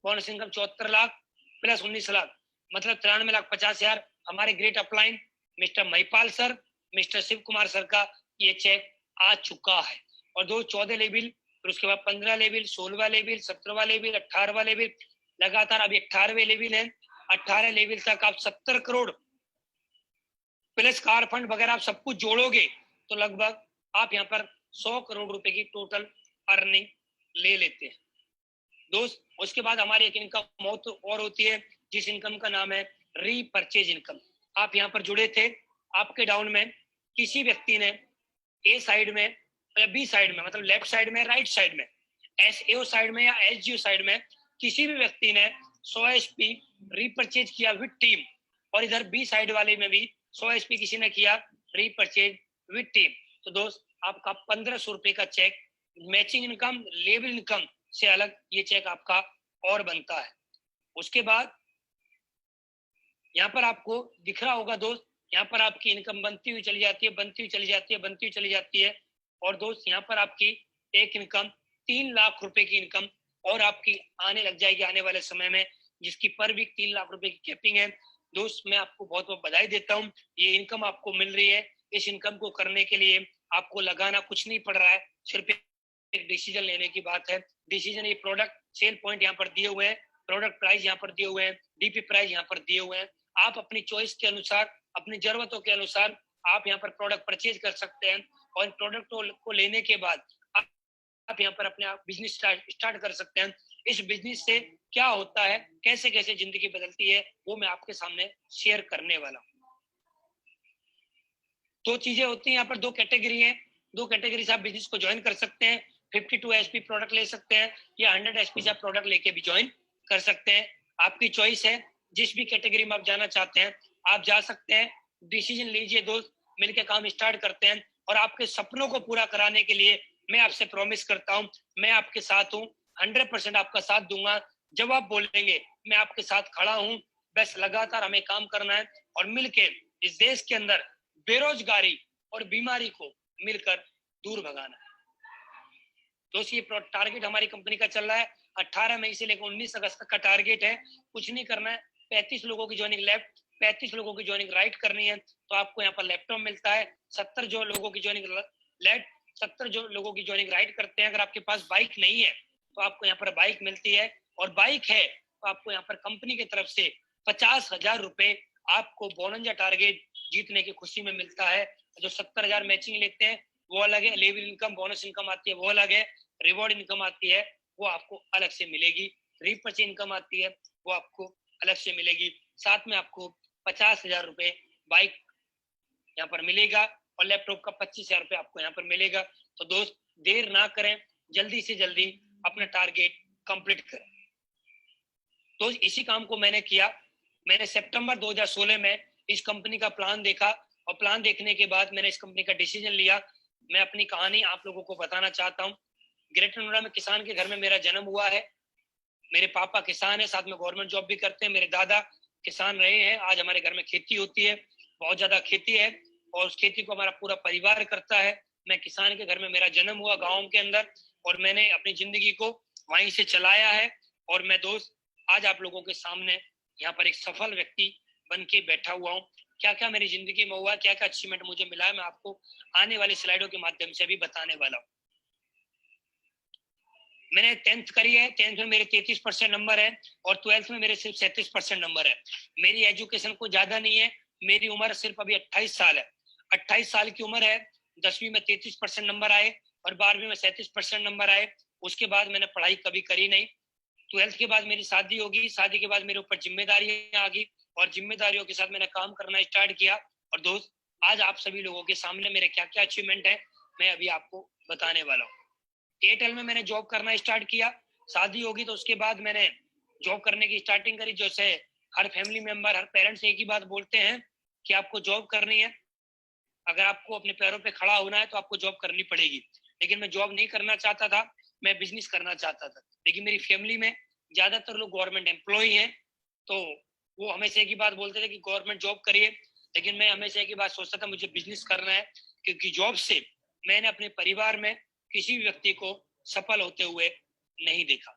bonus income 74 lakh plus 19 lakh, मतलब 93,50,000। हमारे great upline mister Mahipal sir, mister Shiv Kumar sir का ये चेक आ चुका है। और दो 14 लेवल, फिर उसके बाद 15 लेवल, 16वां लेवल, 17वां लेवल, 18वां लेवल, लगातार अभी 18वें लेवल है। 18 लेवल तक आप 70 करोड़ प्लस कार फंड वगैरह आप सब कुछ जोड़ोगे तो लगभग आप यहाँ पर 100 करोड़ रुपए की टोटल अर्निंग ले लेते हैं दोस्त। उसके बाद हमारी एक इनकम और होती है जिस इनकम का नाम है रीपरचेज इनकम। आप यहाँ पर जुड़े थे, आपके डाउन में किसी व्यक्ति ने ए साइड में या बी साइड में, मतलब लेफ्ट साइड में, राइट साइड में, एसएओ साइड में या एसजीओ साइड में, किसी भी व्यक्ति ने 100 एसपी रीपरचेज किया विद टीम, और इधर बी साइड वाले में भी 100 एसपी किसी ने किया रीपरचेज विद टीम, तो दोस्त आपका 1,500 रुपए का check matching income, level income से अलग ये चेक आपका और बनता है। उसके बाद यहाँ पर आपको दिख रहा होगा दोस्त, यहाँ पर आपकी इनकम बनती हुई चली जाती है, बनती हुई चली जाती है, बनती हुई चली जाती है। और दोस्त यहाँ पर आपकी एक इनकम 3 लाख रुपए की इनकम और आपकी आने लग जाएगी आने वाले समय में, जिसकी पर वीक 3 लाख रुपए की कैपिंग है। दोस्त मैं आपको बहुत बहुत बधाई देता हूँ, ये इनकम आपको मिल रही है। इस इनकम को करने के लिए आपको लगाना कुछ नहीं पड़ रहा है, सिर्फ एक डिसीजन लेने की बात है। डिसीजन, ये प्रोडक्ट सेल पॉइंट यहाँ पर दिए हुए हैं, प्रोडक्ट प्राइस यहाँ पर दिए हुए हैं, डीपी प्राइस यहाँ पर दिए हुए हैं। आप अपनी चॉइस के अनुसार, अपनी जरूरतों के अनुसार आप यहाँ पर प्रोडक्ट परचेज कर सकते हैं और इन प्रोडक्ट को लेने के बाद आप यहाँ पर अपने बिजनेस स्टार्ट कर सकते हैं। इस बिजनेस से क्या होता है, कैसे कैसे जिंदगी बदलती है, वो मैं आपके सामने शेयर करने वाला हूँ। दो चीजें होती हैं यहाँ पर, दो कैटेगरी है, दो कैटेगरी से आप बिजनेस को ज्वाइन कर सकते हैं। 52 एसपी प्रोडक्ट ले सकते हैं या 100 एसपी से आप प्रोडक्ट लेके भी ज्वाइन कर सकते हैं, आपकी चॉइस है। जिस भी कैटेगरी में आप जाना चाहते हैं आप जा सकते हैं। डिसीजन लीजिए दोस्त, मिलकर काम स्टार्ट करते हैं। और आपके सपनों को पूरा कराने के लिए मैं आपसे प्रॉमिस करता हूँ, मैं आपके साथ हूँ, 100% आपका साथ दूंगा। जब आप बोलेंगे मैं आपके साथ खड़ा हूँ। बस लगातार हमें काम करना है और मिलके इस देश के अंदर बेरोजगारी और बीमारी को मिलकर दूर भगाना है। दोस्त ये टारगेट हमारी कंपनी का चल रहा है, 18 मई से लेकर 19 अगस्त तक का टारगेट है। कुछ नहीं करना है, 35 लोगों की ज्वाइनिंग लेफ्ट, 35 लोगों की ज्वाइनिंग राइट करनी है, तो आपको यहाँ पर लैपटॉप मिलता है। 70 जो लोगों की ज्वाइनिंग लेफ्ट, 70 जो लोगों की ज्वाइनिंग राइट करते हैं। अगर आपके पास बाइक नहीं है तो आपको यहाँ पर बाइक मिलती है, और बाइक है तो आपको यहाँ पर कंपनी की तरफ से 50,000 रुपए आपको बोनंजा टारगेट जीतने की खुशी में मिलता है। जो 70,000 मैचिंग लेते हैं वो अलग है, लेवल इनकम, बोनस इनकम आती है वो अलग है, रिवॉर्ड इनकम आती है वो आपको अलग से मिलेगी, रीपरचेज इनकम आती है वो आपको अलग से मिलेगी। साथ में आपको 50,000 रुपए बाइक यहाँ पर मिलेगा और लैपटॉप का 25,000 रुपए आपको यहाँ पर मिलेगा। तो दोस्त देर ना करें, जल्दी से जल्दी अपना टारगेट कंप्लीट करें। तो इसी काम को मैंने किया। मैंने सितंबर 2016 में इस कंपनी का प्लान देखा और प्लान देखने के बाद मैंने इस कंपनी का डिसीजन लिया। मैं अपनी कहानी आप लोगों को बताना चाहता हूँ। ग्रेटर नोएडा में किसान के घर में मेरा जन्म हुआ है। मेरे पापा किसान है, साथ में गवर्नमेंट जॉब भी करते हैं। मेरे दादा किसान रहे हैं। आज हमारे घर में खेती होती है, बहुत ज्यादा खेती है और उस खेती को हमारा पूरा परिवार करता है। मैं किसान के घर में मेरा जन्म हुआ गाँव के अंदर और मैंने अपनी जिंदगी को वहीं से चलाया है। और मैं दोस्त आज आप लोगों के सामने यहाँ पर एक सफल व्यक्ति बन के बैठा हुआ हूँ। क्या क्या मेरी जिंदगी में हुआ, क्या क्या अचीवमेंट मुझे मिला है, मैं आपको आने वाली स्लाइडों के माध्यम से भी बताने वाला हूँ। मैंने 10th करी है। 10th में मेरे 33% नंबर है और 12th में मेरे सिर्फ 37% नंबर है। मेरी एजुकेशन को ज्यादा नहीं है। मेरी उम्र सिर्फ अभी 28 साल है। 28 साल की उम्र है। 10वीं में 33% नंबर आए और 12वीं में 37% नंबर आए। उसके बाद मैंने पढ़ाई कभी करी नहीं। 12th के बाद मेरी शादी होगी। शादी के बाद मेरे ऊपर जिम्मेदारियां आ गई और जिम्मेदारियों के साथ मैंने काम करना स्टार्ट किया। और दोस्त आज आप सभी लोगों के सामने मेरे क्या क्या अचीवमेंट है मैं अभी आपको बताने वाला हूँ। एयरटेल में मैंने जॉब करना स्टार्ट किया। शादी होगी तो उसके बाद मैंने जॉब करने की स्टार्टिंग करी। जैसे हर फैमिली मेंबर, हर पेरेंट्स एक ही बात बोलते हैं कि आपको जॉब करनी है, अगर आपको अपने पैरों पे खड़ा होना है तो आपको जॉब करनी पड़ेगी। लेकिन मैं जॉब नहीं करना चाहता था, मैं बिजनेस करना चाहता था। लेकिन मेरी फैमिली में ज्यादातर लोग गवर्नमेंट एम्प्लॉय हैं, तो वो हमेशा एक ही बात बोलते थे कि गवर्नमेंट जॉब करिए। लेकिन मैं हमेशा एक ही बात सोचता था, मुझे बिजनेस करना है, क्योंकि जॉब से मैंने अपने परिवार में किसी भी व्यक्ति को सफल होते हुए नहीं देखा।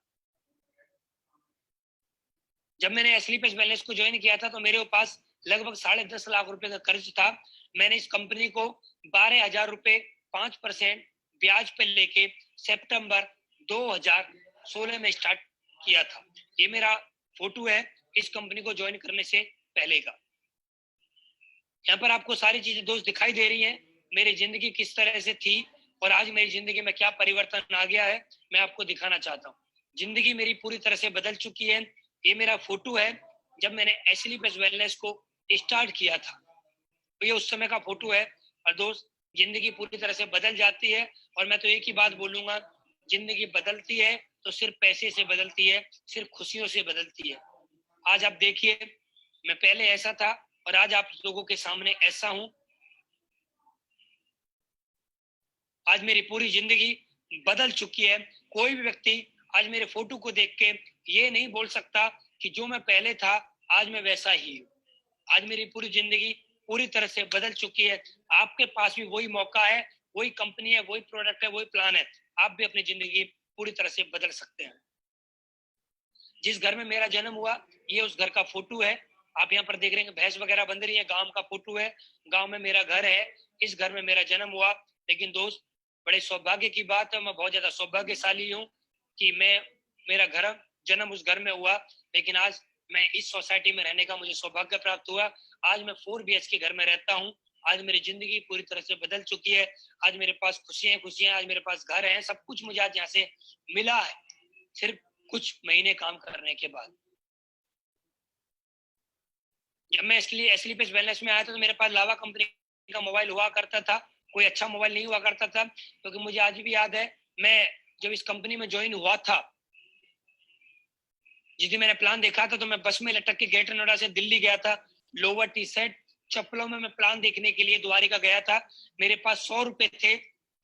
जब मैंने एसलीपेस वेलनेस को ज्वाइन किया था तो मेरे पास लगभग 10.5 लाख रुपए का कर्ज था। मैंने इस कंपनी को 12,000 रुपए 5% ब्याज पर लेके सितंबर 2016 में स्टार्ट किया था। ये मेरा फोटो है इस कंपनी को ज्वाइन करने से पहले का। यहाँ पर आपको सारी चीजें दोस्त दिखाई दे रही हैं, मेरी जिंदगी किस तरह से थी और आज मेरी जिंदगी में क्या परिवर्तन आ गया है मैं आपको दिखाना चाहता हूँ। जिंदगी मेरी पूरी तरह से बदल चुकी है। ये मेरा फोटो है जब मैंने एसलीपेस वेलनेस को स्टार्ट किया था, तो ये उस समय का फोटो है। और दोस्त जिंदगी पूरी तरह से बदल जाती है और मैं तो एक ही बात बोलूंगा, जिंदगी बदलती है तो सिर्फ पैसे से बदलती है, सिर्फ खुशियों से बदलती है। आज आप देखिए, मैं पहले ऐसा था और आज आप लोगों के सामने ऐसा हूं। आज मेरी पूरी जिंदगी बदल चुकी है। कोई भी व्यक्ति आज मेरे फोटो को देख के ये नहीं बोल सकता कि जो मैं पहले था आज मैं वैसा ही हूँ। आज मेरी पूरी जिंदगी पूरी तरह से बदल चुकी है। आपके पास भी वही मौका है, वही कंपनी है, वही प्रोडक्ट है, वही प्लान है। आप भी अपनी जिंदगी पूरी तरह से बदल सकते हैं। जिस घर में मेरा जन्म हुआ ये उस घर का फोटो है। आप यहाँ पर देख रहे हैं भैंस वगैरह बंध रही है, गांव का फोटो है। गांव में मेरा घर है, इस घर में मेरा जन्म हुआ। लेकिन दोस्त बड़े सौभाग्य की बात है, मैं बहुत ज्यादा सौभाग्यशाली हूँ कि मेरा घर जन्म उस घर में हुआ। लेकिन आज मैं इस सोसाइटी में रहने का मुझे सौभाग्य प्राप्त हुआ। आज मैं 4 BHK घर में रहता हूँ। आज मेरी जिंदगी पूरी तरह से बदल चुकी है। आज मेरे पास खुशियां, आज मेरे पास घर है, सब कुछ मुझे आज यहाँ से मिला है सिर्फ कुछ महीने काम करने के बाद। जब मैं एसलीपेस वेलनेस में आया था तो मेरे पास लावा कंपनी का मोबाइल हुआ करता था, कोई अच्छा मोबाइल नहीं हुआ करता था। क्योंकि मुझे आज भी याद है, मैं जब इस कंपनी में ज्वाइन हुआ था, जिस दिन मैंने प्लान देखा था तो मैं बस में लटक के ग्रेटर नोएडा से दिल्ली गया था। लोवर टी शर्ट चप्पलों में मैं प्लान देखने के लिए द्वारिका गया था। मेरे पास 100 रुपए थे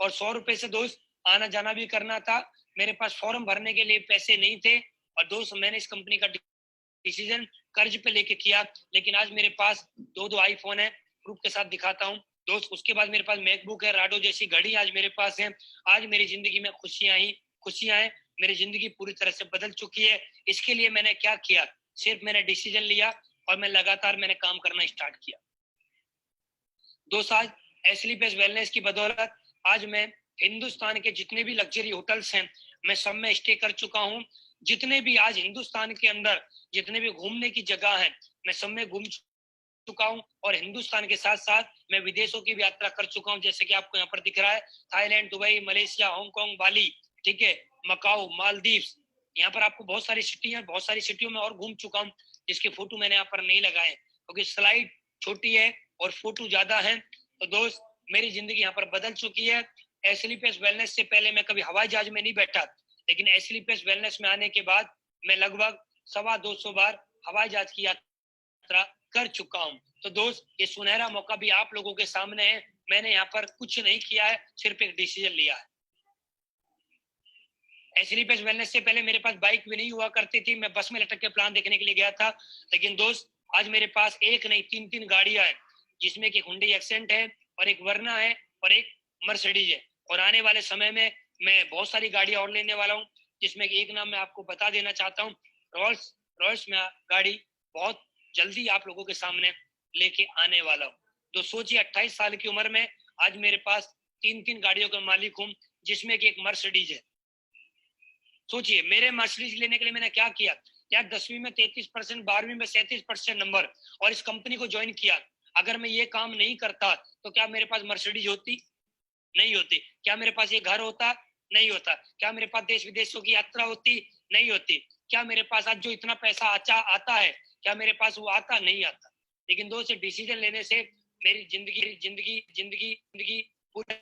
और 100 रुपए से दोस्त आना जाना भी करना था। मेरे पास फॉर्म भरने के लिए पैसे नहीं थे और दोस्त मैंने इस कंपनी का डिसीजन कर्ज पे लेके किया। लेकिन आज मेरे पास दो आईफोन है, प्रूफ के साथ दिखाता हूँ दोस्त। उसके बाद मेरे पास मैकबुक है, राडो जैसी घड़ी आज मेरे पास है। आज मेरी जिंदगी में खुशियां हैं। मेरी जिंदगी पूरी तरह से बदल चुकी है। इसके लिए मैंने क्या किया, सिर्फ मैंने डिसीजन लिया और मैं लगातार मैंने काम करना स्टार्ट किया। दोस्त आज एसलीपेस वेलनेस की बदौलत आज मैं हिंदुस्तान के जितने भी लग्जरी होटल्स हैं मैं सब में स्टे कर चुका हूँ। जितने भी आज हिंदुस्तान के अंदर जितने भी घूमने की जगह है मैं सब में घूम चुका हूँ। और हिंदुस्तान के साथ साथ मैं विदेशों की भी यात्रा कर चुका हूँ, जैसे कि आपको यहाँ पर दिख रहा है थाईलैंड, दुबई, मलेशिया, हांगकांग, बाली, ठीक है, मकाऊ, मालदीव्स। यहाँ पर आपको बहुत सारी सिटी है, बहुत सारी सिटियों में और घूम चुका हूँ जिसके फोटो मैंने यहाँ पर नहीं लगाए क्योंकि स्लाइड छोटी है और फोटो ज्यादा है। तो दोस्त मेरी जिंदगी यहाँ पर बदल चुकी है। एसलीपेस वेलनेस से पहले मैं कभी हवाई जहाज में नहीं बैठा, लेकिन एसएलपीएस वेलनेस में आने के बाद मैं लगभग 225 बार हवाई जहाज की यात्रा कर चुका हूं। तो दोस्त, ये सुनहरा मौका भी आप लोगों के सामने है। मैंने यहाँ पर कुछ नहीं किया है, सिर्फ एक डिसीजन लिया है। एसएलपीएस वेलनेस से पहले मेरे पास बाइक भी नहीं हुआ करती थी, मैं बस में लटक के प्लान देखने के लिए गया था। लेकिन दोस्त, आज मेरे पास एक नहीं 3 गाड़ियां हैं, जिसमें कि हुंडई एक्सेंट है और एक वर्ना है और एक मर्सिडीज है। और आने वाले समय में मैं बहुत सारी गाड़ियां और लेने वाला हूँ, जिसमें कि एक नाम मैं आपको बता देना चाहता हूँ, रॉल्स में गाड़ी बहुत जल्दी आप लोगों के सामने लेके आने वाला हूँ। तो सोचिए, 28 साल की उम्र में आज मेरे पास 3 गाड़ियों का मालिक हूँ, जिसमें कि एक मर्सिडीज है। सोचिए, मेरे मर्सिडीज लेने के लिए मैंने क्या किया। यार 10वीं में 33%, 12वीं में 37% नंबर, और इस कंपनी को ज्वाइन किया। अगर मैं ये काम नहीं करता तो क्या मेरे पास मर्सिडीज होती? नहीं होती। क्या मेरे पास ये घर होता? नहीं होता। क्या मेरे पास देश विदेशों की यात्रा होती? नहीं होती। क्या मेरे पास आज जो इतना पैसा आता है, क्या मेरे पास वो आता? नहीं आता। लेकिन दोस्त, डिसीजन लेने से मेरी जिंदगी पूरा।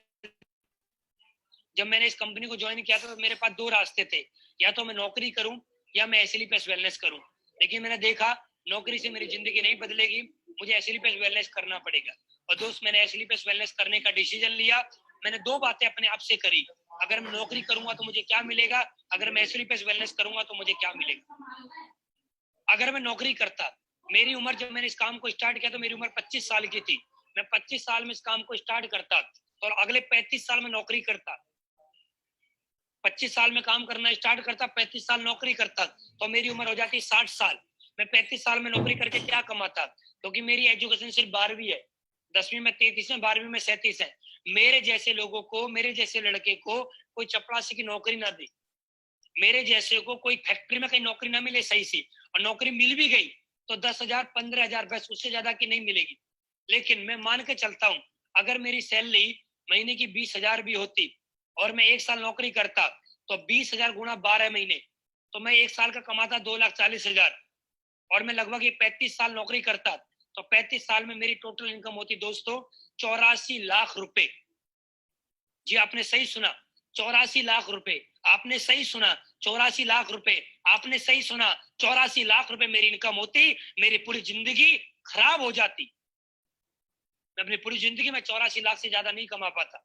जब मैंने इस कंपनी को ज्वाइन किया था तो मेरे पास 2 रास्ते थे, या तो मैं नौकरी करूं या मैं एसएलपीएस वेलनेस करूं। लेकिन मैंने देखा नौकरी से मेरी जिंदगी नहीं बदलेगी, मुझे एसएलपीएस वेलनेस करना पड़ेगा। और दोस्त, मैंने एसएलपीएस वेलनेस करने का डिसीजन लिया। मैंने 2 बातें अपने आप से करी। अगर मैं नौकरी करूंगा तो मुझे क्या मिलेगा, अगर मैं एसएलपीएस वेलनेस करूंगा तो मुझे क्या मिलेगा। अगर मैं नौकरी करता, मेरी उम्र, जब मैंने इस काम को स्टार्ट किया तो मेरी उम्र 25 साल की थी। मैं 25 साल में इस काम को स्टार्ट करता और अगले 35 साल में नौकरी करता। 25 साल में काम करना स्टार्ट करता, 35 साल नौकरी करता, तो मेरी उम्र हो जाती 60 साल। मैं 35 साल में नौकरी करके क्या कमाता, क्योंकि मेरी एजुकेशन सिर्फ 12वीं है। 10वीं में 33 है, 12वीं में 37 है। मेरे जैसे लोगों को, मेरे जैसे लड़के को कोई चपरासी की नौकरी ना दी, मेरे जैसे को कोई फैक्ट्री में कहीं नौकरी ना मिले सही सी, और नौकरी मिल भी गई तो 10,000, 15,000, बस, उससे ज्यादा की नहीं मिलेगी। लेकिन मैं मान के चलता हूँ, अगर मेरी सैलरी महीने की 20,000 भी होती और मैं 1 साल नौकरी करता, तो 20,000 गुणा 12 महीने, तो मैं 1 साल का कमाता 2,40,000। और मैं लगभग ये 35 साल नौकरी करता, तो 35 साल में मेरी टोटल इनकम होती दोस्तों 84 लाख रुपए। जी, आपने सही सुना, 84 लाख रुपए। आपने सही सुना, 84 लाख रुपए। आपने सही सुना, 84 लाख रुपए मेरी इनकम होती। मेरी पूरी जिंदगी खराब हो जाती। मैं अपनी पूरी जिंदगी में 84 लाख से ज्यादा नहीं कमा पाता।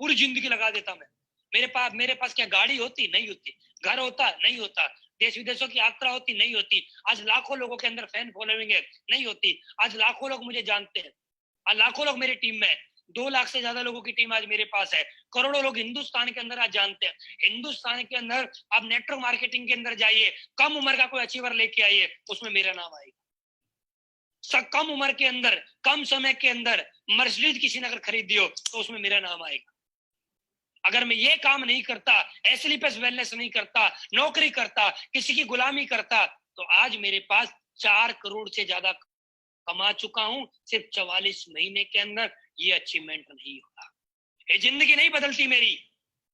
पूरी जिंदगी लगा देता मैं। मेरे पास क्या गाड़ी होती? नहीं होती। घर होता? नहीं होता। देश विदेशों की यात्रा होती? नहीं होती। आज लाखों लोगों के अंदर फैन फॉलोइंग है? नहीं होती। आज लाखों लोग मुझे जानते हैं, आज लाखों लोग मेरी टीम में है। 2 लाख से ज्यादा लोगों की टीम आज मेरे पास है। करोड़ों लोग हिंदुस्तान के अंदर आज जानते हैं। हिंदुस्तान के अंदर आप नेटवर्क मार्केटिंग के अंदर जाइए, कम उम्र का कोई अचीवर लेके आइए, उसमें मेरा नाम आएगा। कम उम्र के अंदर, कम समय के अंदर मर्सिडीज किसी ने अगर खरीदी हो तो उसमें मेरा नाम आएगा। अगर मैं ये काम नहीं करता, एसएलपीएस वेलनेस नहीं करता, नौकरी करता, किसी की गुलामी करता, तो आज मेरे पास 4 करोड़ से ज्यादा कमा चुका हूं सिर्फ 44 महीने के अंदर। ये अचीवमेंट नहीं होता। ये जिंदगी नहीं बदलती मेरी।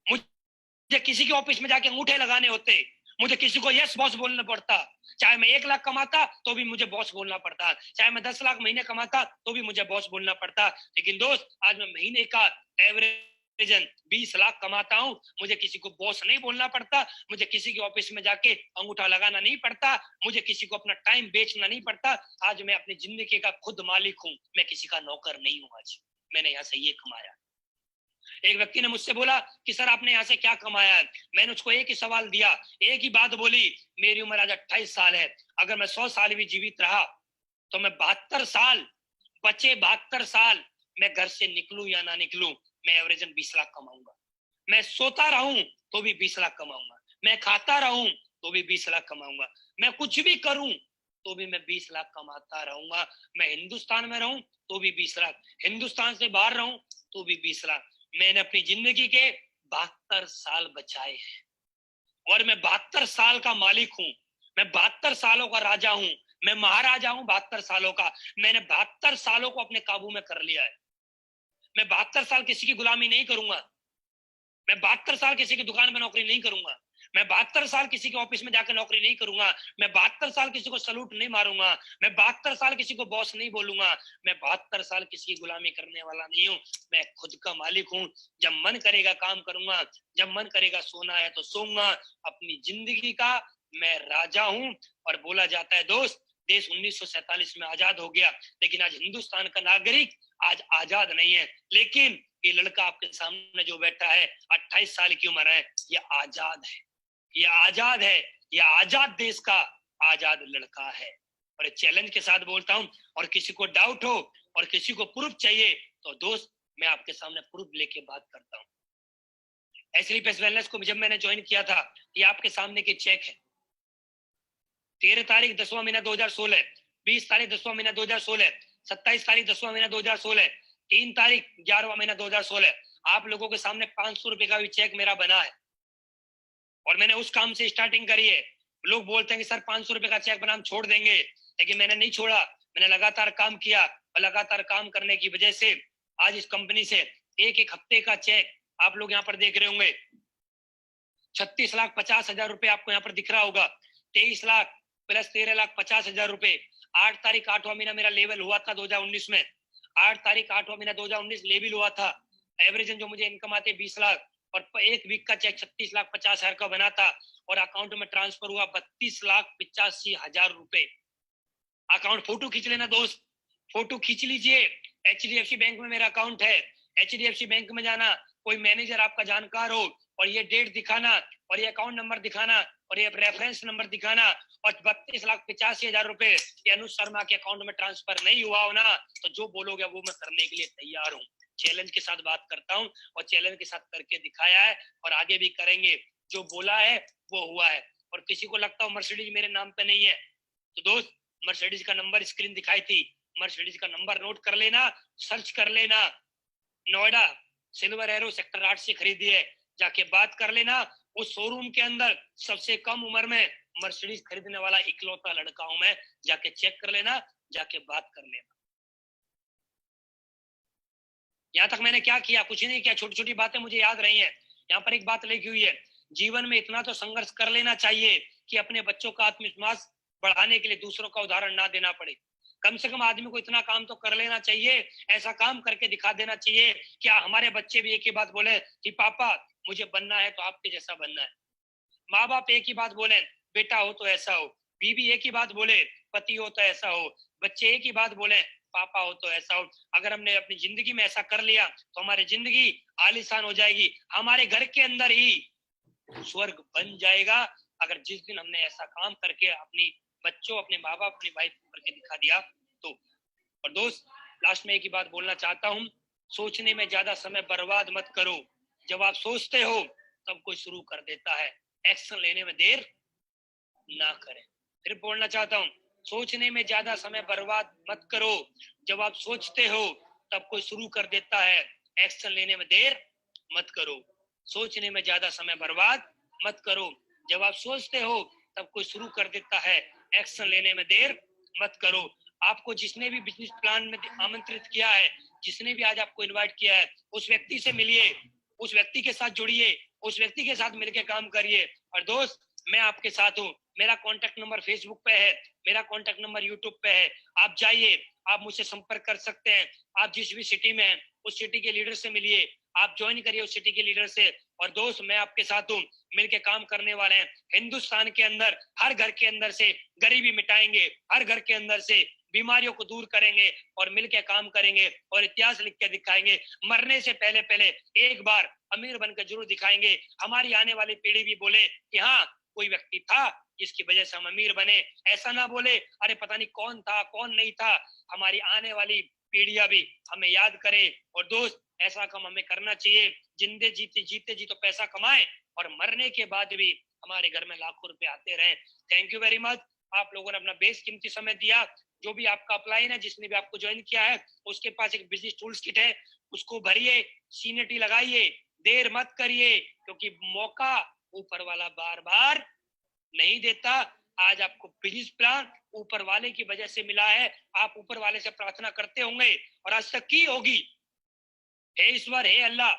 मुझे किसी के ऑफिस में जाके अंगूठे लगाने होते, मुझे किसी को यस बॉस बोलना पड़ता। चाहे मैं 1 लाख कमाता तो भी मुझे बॉस बोलना पड़ता, चाहे मैं 10 लाख महीने कमाता तो भी मुझे बॉस बोलना पड़ता। लेकिन दोस्त, आज मैं महीने का एवरेज 20 लाख कमाता हूं, मुझे किसी को बॉस नहीं बोलना पड़ता, मुझे किसी के ऑफिस में जाके अंगूठा लगाना नहीं पड़ता, मुझे किसी को अपना टाइम बेचना नहीं पड़ता। आज मैं अपनी जिंदगी का खुद मालिक हूं, मैं किसी का नौकर नहीं हूं। आज मैंने यहाँ से ये कमाया। एक व्यक्ति ने मुझसे बोला कि सर, आपने यहाँ से क्या कमाया है? मैंने उसको एक ही सवाल दिया, एक ही बात बोली, मेरी उम्र आज 28 साल है, अगर मैं 100 साल भी जीवित रहा तो मैं 72 साल, बचे 72 साल, मैं घर से निकलूं या ना निकलूं, मैं एवरेजन 20 लाख कमाऊंगा। मैं सोता रहूं तो भी 20 लाख कमाऊंगा, मैं खाता रहूं तो भी 20 लाख कमाऊंगा, मैं कुछ भी करूं तो भी मैं 20 लाख कमाता रहूंगा। मैं हिंदुस्तान में रहूं तो भी 20 लाख, हिंदुस्तान से बाहर रहूं तो भी 20 लाख। मैंने अपनी जिंदगी के 72 साल बचाए हैं और मैं 72 साल का मालिक हूं। मैं 72 सालों का राजा हूं, मैं महाराजा हूं 72 सालों का। मैंने 72 सालों को अपने काबू में कर लिया है। मैं 72 साल किसी की गुलामी नहीं करूंगा, मैं 72 साल किसी की दुकान में नौकरी नहीं करूंगा, मैं 72 साल किसी के ऑफिस में जाकर नौकरी नहीं करूंगा, मैं 72 साल किसी को सलूट नहीं मारूंगा, मैं 72 साल किसी को बॉस नहीं बोलूंगा, मैं 72 साल किसी की गुलामी करने वाला नहीं हूँ। मैं खुद का मालिक हूँ। जब मन करेगा काम करूंगा, जब मन करेगा सोना है तो सोऊंगा। अपनी जिंदगी का मैं राजा हूँ। और बोला जाता है दोस्त, देश 1947 में आजाद हो गया, लेकिन आज हिंदुस्तान का नागरिक आज आजाद नहीं है। लेकिन ये लड़का आपके सामने जो बैठा है, 28 साल की उम्र है, ये आजाद है, ये आजाद है, ये आजाद देश का आजाद लड़का है। और चैलेंज के साथ बोलता हूं, और किसी को डाउट हो और किसी को प्रूफ चाहिए तो दोस्त मैं आपके सामने प्रूफ लेके बात करता हूं। एसलीपीएस वेलनेस को जब मैंने ज्वाइन किया था, ये आपके सामने के चेक है। 13 तारीख 10वां महीना 2016, 20 तारीख 10वां महीना 2016, 27 तारीख 10वां महीना 2016, 3 तारीख 11वां महीना 2016। आप लोगों के सामने 500 रुपए का भी चेक मेरा बना है और मैंने उस काम से स्टार्टिंग करी है। लोग बोलते हैं कि सर 500 रुपए का चेक बना हम छोड़ देंगे, लेकिन मैंने नहीं छोड़ा। मैंने लगातार काम किया और लगातार काम करने की वजह से आज इस कंपनी से एक एक हफ्ते का चेक आप लोग यहाँ पर देख रहे होंगे। 36,50,000 रुपए आपको यहाँ पर दिख रहा होगा। 23 लाख प्लस 13,50,000 रुपए। 8 तारीख 8वां महीना मेरा लेवल हुआ था 2019 में। 8 तारीख 8वां महीना 2019 लेवल हुआ था। एवरेज जो मुझे इनकम आते 20 लाख और एक वीक का चेक 36,50,000 का बना था और अकाउंट में ट्रांसफर हुआ 32,85,000 रुपए। अकाउंट फोटो खींच लेना दोस्त, फोटो खींच लीजिए। HDFC बैंक में मेरा अकाउंट है। HDFC बैंक में जाना, कोई मैनेजर आपका जानकार हो और ये डेट दिखाना और ये अकाउंट नंबर दिखाना और ये रेफरेंस नंबर दिखाना और 32,85,000 रुपए ये अनुज शर्मा के अकाउंट में ट्रांसफर नहीं हुआ हो ना, तो जो बोलोगे वो मैं करने के लिए तैयार हूँ। चैलेंज के साथ बात करता हूँ और चैलेंज के साथ करके दिखाया है और आगे भी करेंगे। जो बोला है वो हुआ है। और किसी को लगता हो मर्सिडीज मेरे नाम पे नहीं है, तो दोस्त मर्सिडीज का नंबर स्क्रीन दिखाई थी, मर्सिडीज का नंबर नोट कर लेना, सर्च कर लेना। नोएडा सिल्वर एरो सेक्टर 8 से खरीदी है, जाके बात कर लेना। उस शोरूम के अंदर सबसे कम उम्र में मर्सिडीज खरीदने वाला इकलौता लड़का हूं मैं। जाके चेक कर लेना, जाके बात कर लेना। यहाँ तक मैंने क्या किया? कुछ नहीं किया, छोटी छोटी बातें मुझे याद रही हैं। यहाँ पर एक बात लिखी हुई है, जीवन में इतना तो संघर्ष कर लेना चाहिए कि अपने बच्चों का आत्मविश्वास बढ़ाने के लिए दूसरों का उदाहरण ना देना पड़े। कम से कम आदमी को इतना काम तो कर लेना चाहिए, ऐसा काम करके दिखा देना चाहिए कि हमारे बच्चे भी एक ही बात बोले कि पापा मुझे बनना है तो आपके जैसा बनना है। माँ बाप एक ही बात बोले, बेटा हो तो ऐसा हो। बीवी एक ही बात बोले, पति हो तो ऐसा हो। बच्चे एक ही बात बोले, पापा हो तो ऐसा हो। अगर हमने अपनी जिंदगी में ऐसा कर लिया तो हमारी जिंदगी आलीशान हो जाएगी, हमारे घर के अंदर ही स्वर्ग बन जाएगा। अगर जिस दिन हमने ऐसा काम करके अपनी बच्चों, अपने माँ बाप, अपनी वाइफ करके दिखा दिया तो। और दोस्त लास्ट में एक ही बात बोलना चाहता हूँ, सोचने में ज्यादा समय बर्बाद मत करो। जब आप सोचते हो तब कोई शुरू कर देता है, एक्शन लेने में देर ना करें। फिर बोलना चाहता हूँ, सोचने में ज्यादा समय बर्बाद मत करो। जब आप सोचते हो तब कोई शुरू कर देता है, एक्शन लेने में देर मत करो। सोचने में ज्यादा समय बर्बाद मत करो। जब आप सोचते हो तब कोई शुरू कर देता है, एक्शन लेने में देर मत करो। आपको जिसने भी बिजनेस प्लान में आमंत्रित किया है, जिसने भी आज आपको इनवाइट किया है, उस व्यक्ति से मिलिए, उस व्यक्ति के साथ जुड़िए, उस व्यक्ति के साथ मिलकर काम करिए। और दोस्त मैं आपके साथ हूँ। मेरा कॉन्टेक्ट नंबर फेसबुक पे है, मेरा कॉन्टेक्ट नंबर यूट्यूब पे है। आप जाइए, आप मुझसे संपर्क कर सकते हैं। आप जिस भी सिटी में हैं उस सिटी के लीडर से मिलिए, आप ज्वाइन करिए उस सिटी के लीडर से। और दोस्त मैं आपके साथ हूँ, मिलके काम करने वाले हैं। हिंदुस्तान के अंदर हर घर के अंदर से गरीबी मिटाएंगे, हर घर के अंदर से बीमारियों को दूर करेंगे और मिलके काम करेंगे और इतिहास लिख के दिखाएंगे। मरने से पहले पहले एक बार अमीर बनकर जरूर दिखाएंगे। हमारी आने वाली पीढ़ी भी बोले कि हाँ कोई व्यक्ति था जिसकी वजह से हम अमीर बने। ऐसा ना बोले अरे पता नहीं कौन था कौन नहीं था। हमारी आने वाली पीढ़ियां भी हमें याद करे। और दोस्त ऐसा काम हमें करना चाहिए, जिंदे जीते जीते जी तो पैसा कमाए और मरने के बाद भी हमारे घर में लाखों रुपए आते रहे। Thank you very much. आप लोगों ने अपना बेस कीमती समय दिया। जो भी आपका अपलाइन है, जिसने भी आपको ज्वाइन किया है, उसके पास एक बिजनेस टूल्स किट है, उसको भरिए, सीनियरिटी लगाइए, देर मत करिए, क्योंकि मौका ऊपर वाला बार बार नहीं देता। आज आपको बिजनेस प्लान ऊपर वाले की वजह से मिला है। आप ऊपर वाले से प्रार्थना करते होंगे और आज तक की होगी, हे ईश्वर, हे अल्लाह,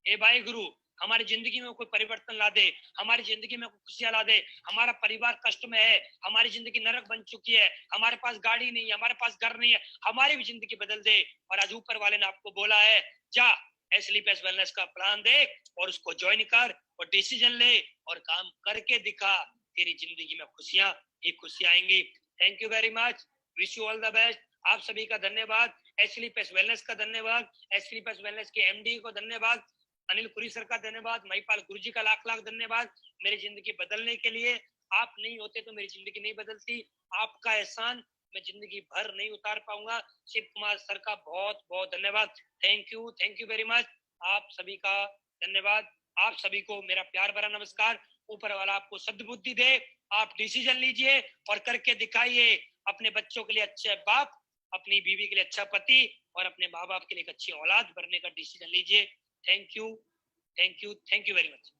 हे भाई गुरु, हमारी जिंदगी में कोई परिवर्तन ला दे, हमारी जिंदगी में कोई खुशियां ला दे। हमारा परिवार कष्ट में है, हमारी जिंदगी नरक बन चुकी है, हमारे पास गाड़ी नहीं है, हमारे पास घर नहीं है, हमारी भी जिंदगी बदल दे। और आज ऊपर वाले ने आपको बोला है, जा स्लीप एस वेलनेस का प्लान देख और उसको ज्वाइन कर और डिसीजन ले और काम करके दिखा। तेरी जिंदगी में खुशियां ही खुशियां आएंगी। Thank you very much, wish you all the best. आप सभी का धन्यवाद, स्लीप एस वेलनेस का धन्यवाद, स्लीप एस वेलनेस के एमडी को धन्यवाद, अनिल पुरी सर का धन्यवाद, महिपाल गुरुजी का लाख लाख धन्यवाद मेरी जिंदगी बदलने के लिए। आप नहीं होते तो मेरी जिंदगी नहीं बदलती। आपका एहसान मैं जिंदगी भर नहीं उतार पाऊंगा। शिव कुमार सर का बहुत बहुत धन्यवाद। Thank you very much. आप सभी का धन्यवाद। आप सभी को मेरा प्यार भरा नमस्कार। ऊपर वाला आपको सद्बुद्धि दे, आप डिसीजन लीजिए और करके दिखाइए। अपने बच्चों के लिए अच्छे बाप, अपनी बीवी के लिए अच्छा पति और अपने माँ बाप के लिए एक अच्छी औलाद बनने का डिसीजन लीजिए। Thank you very much.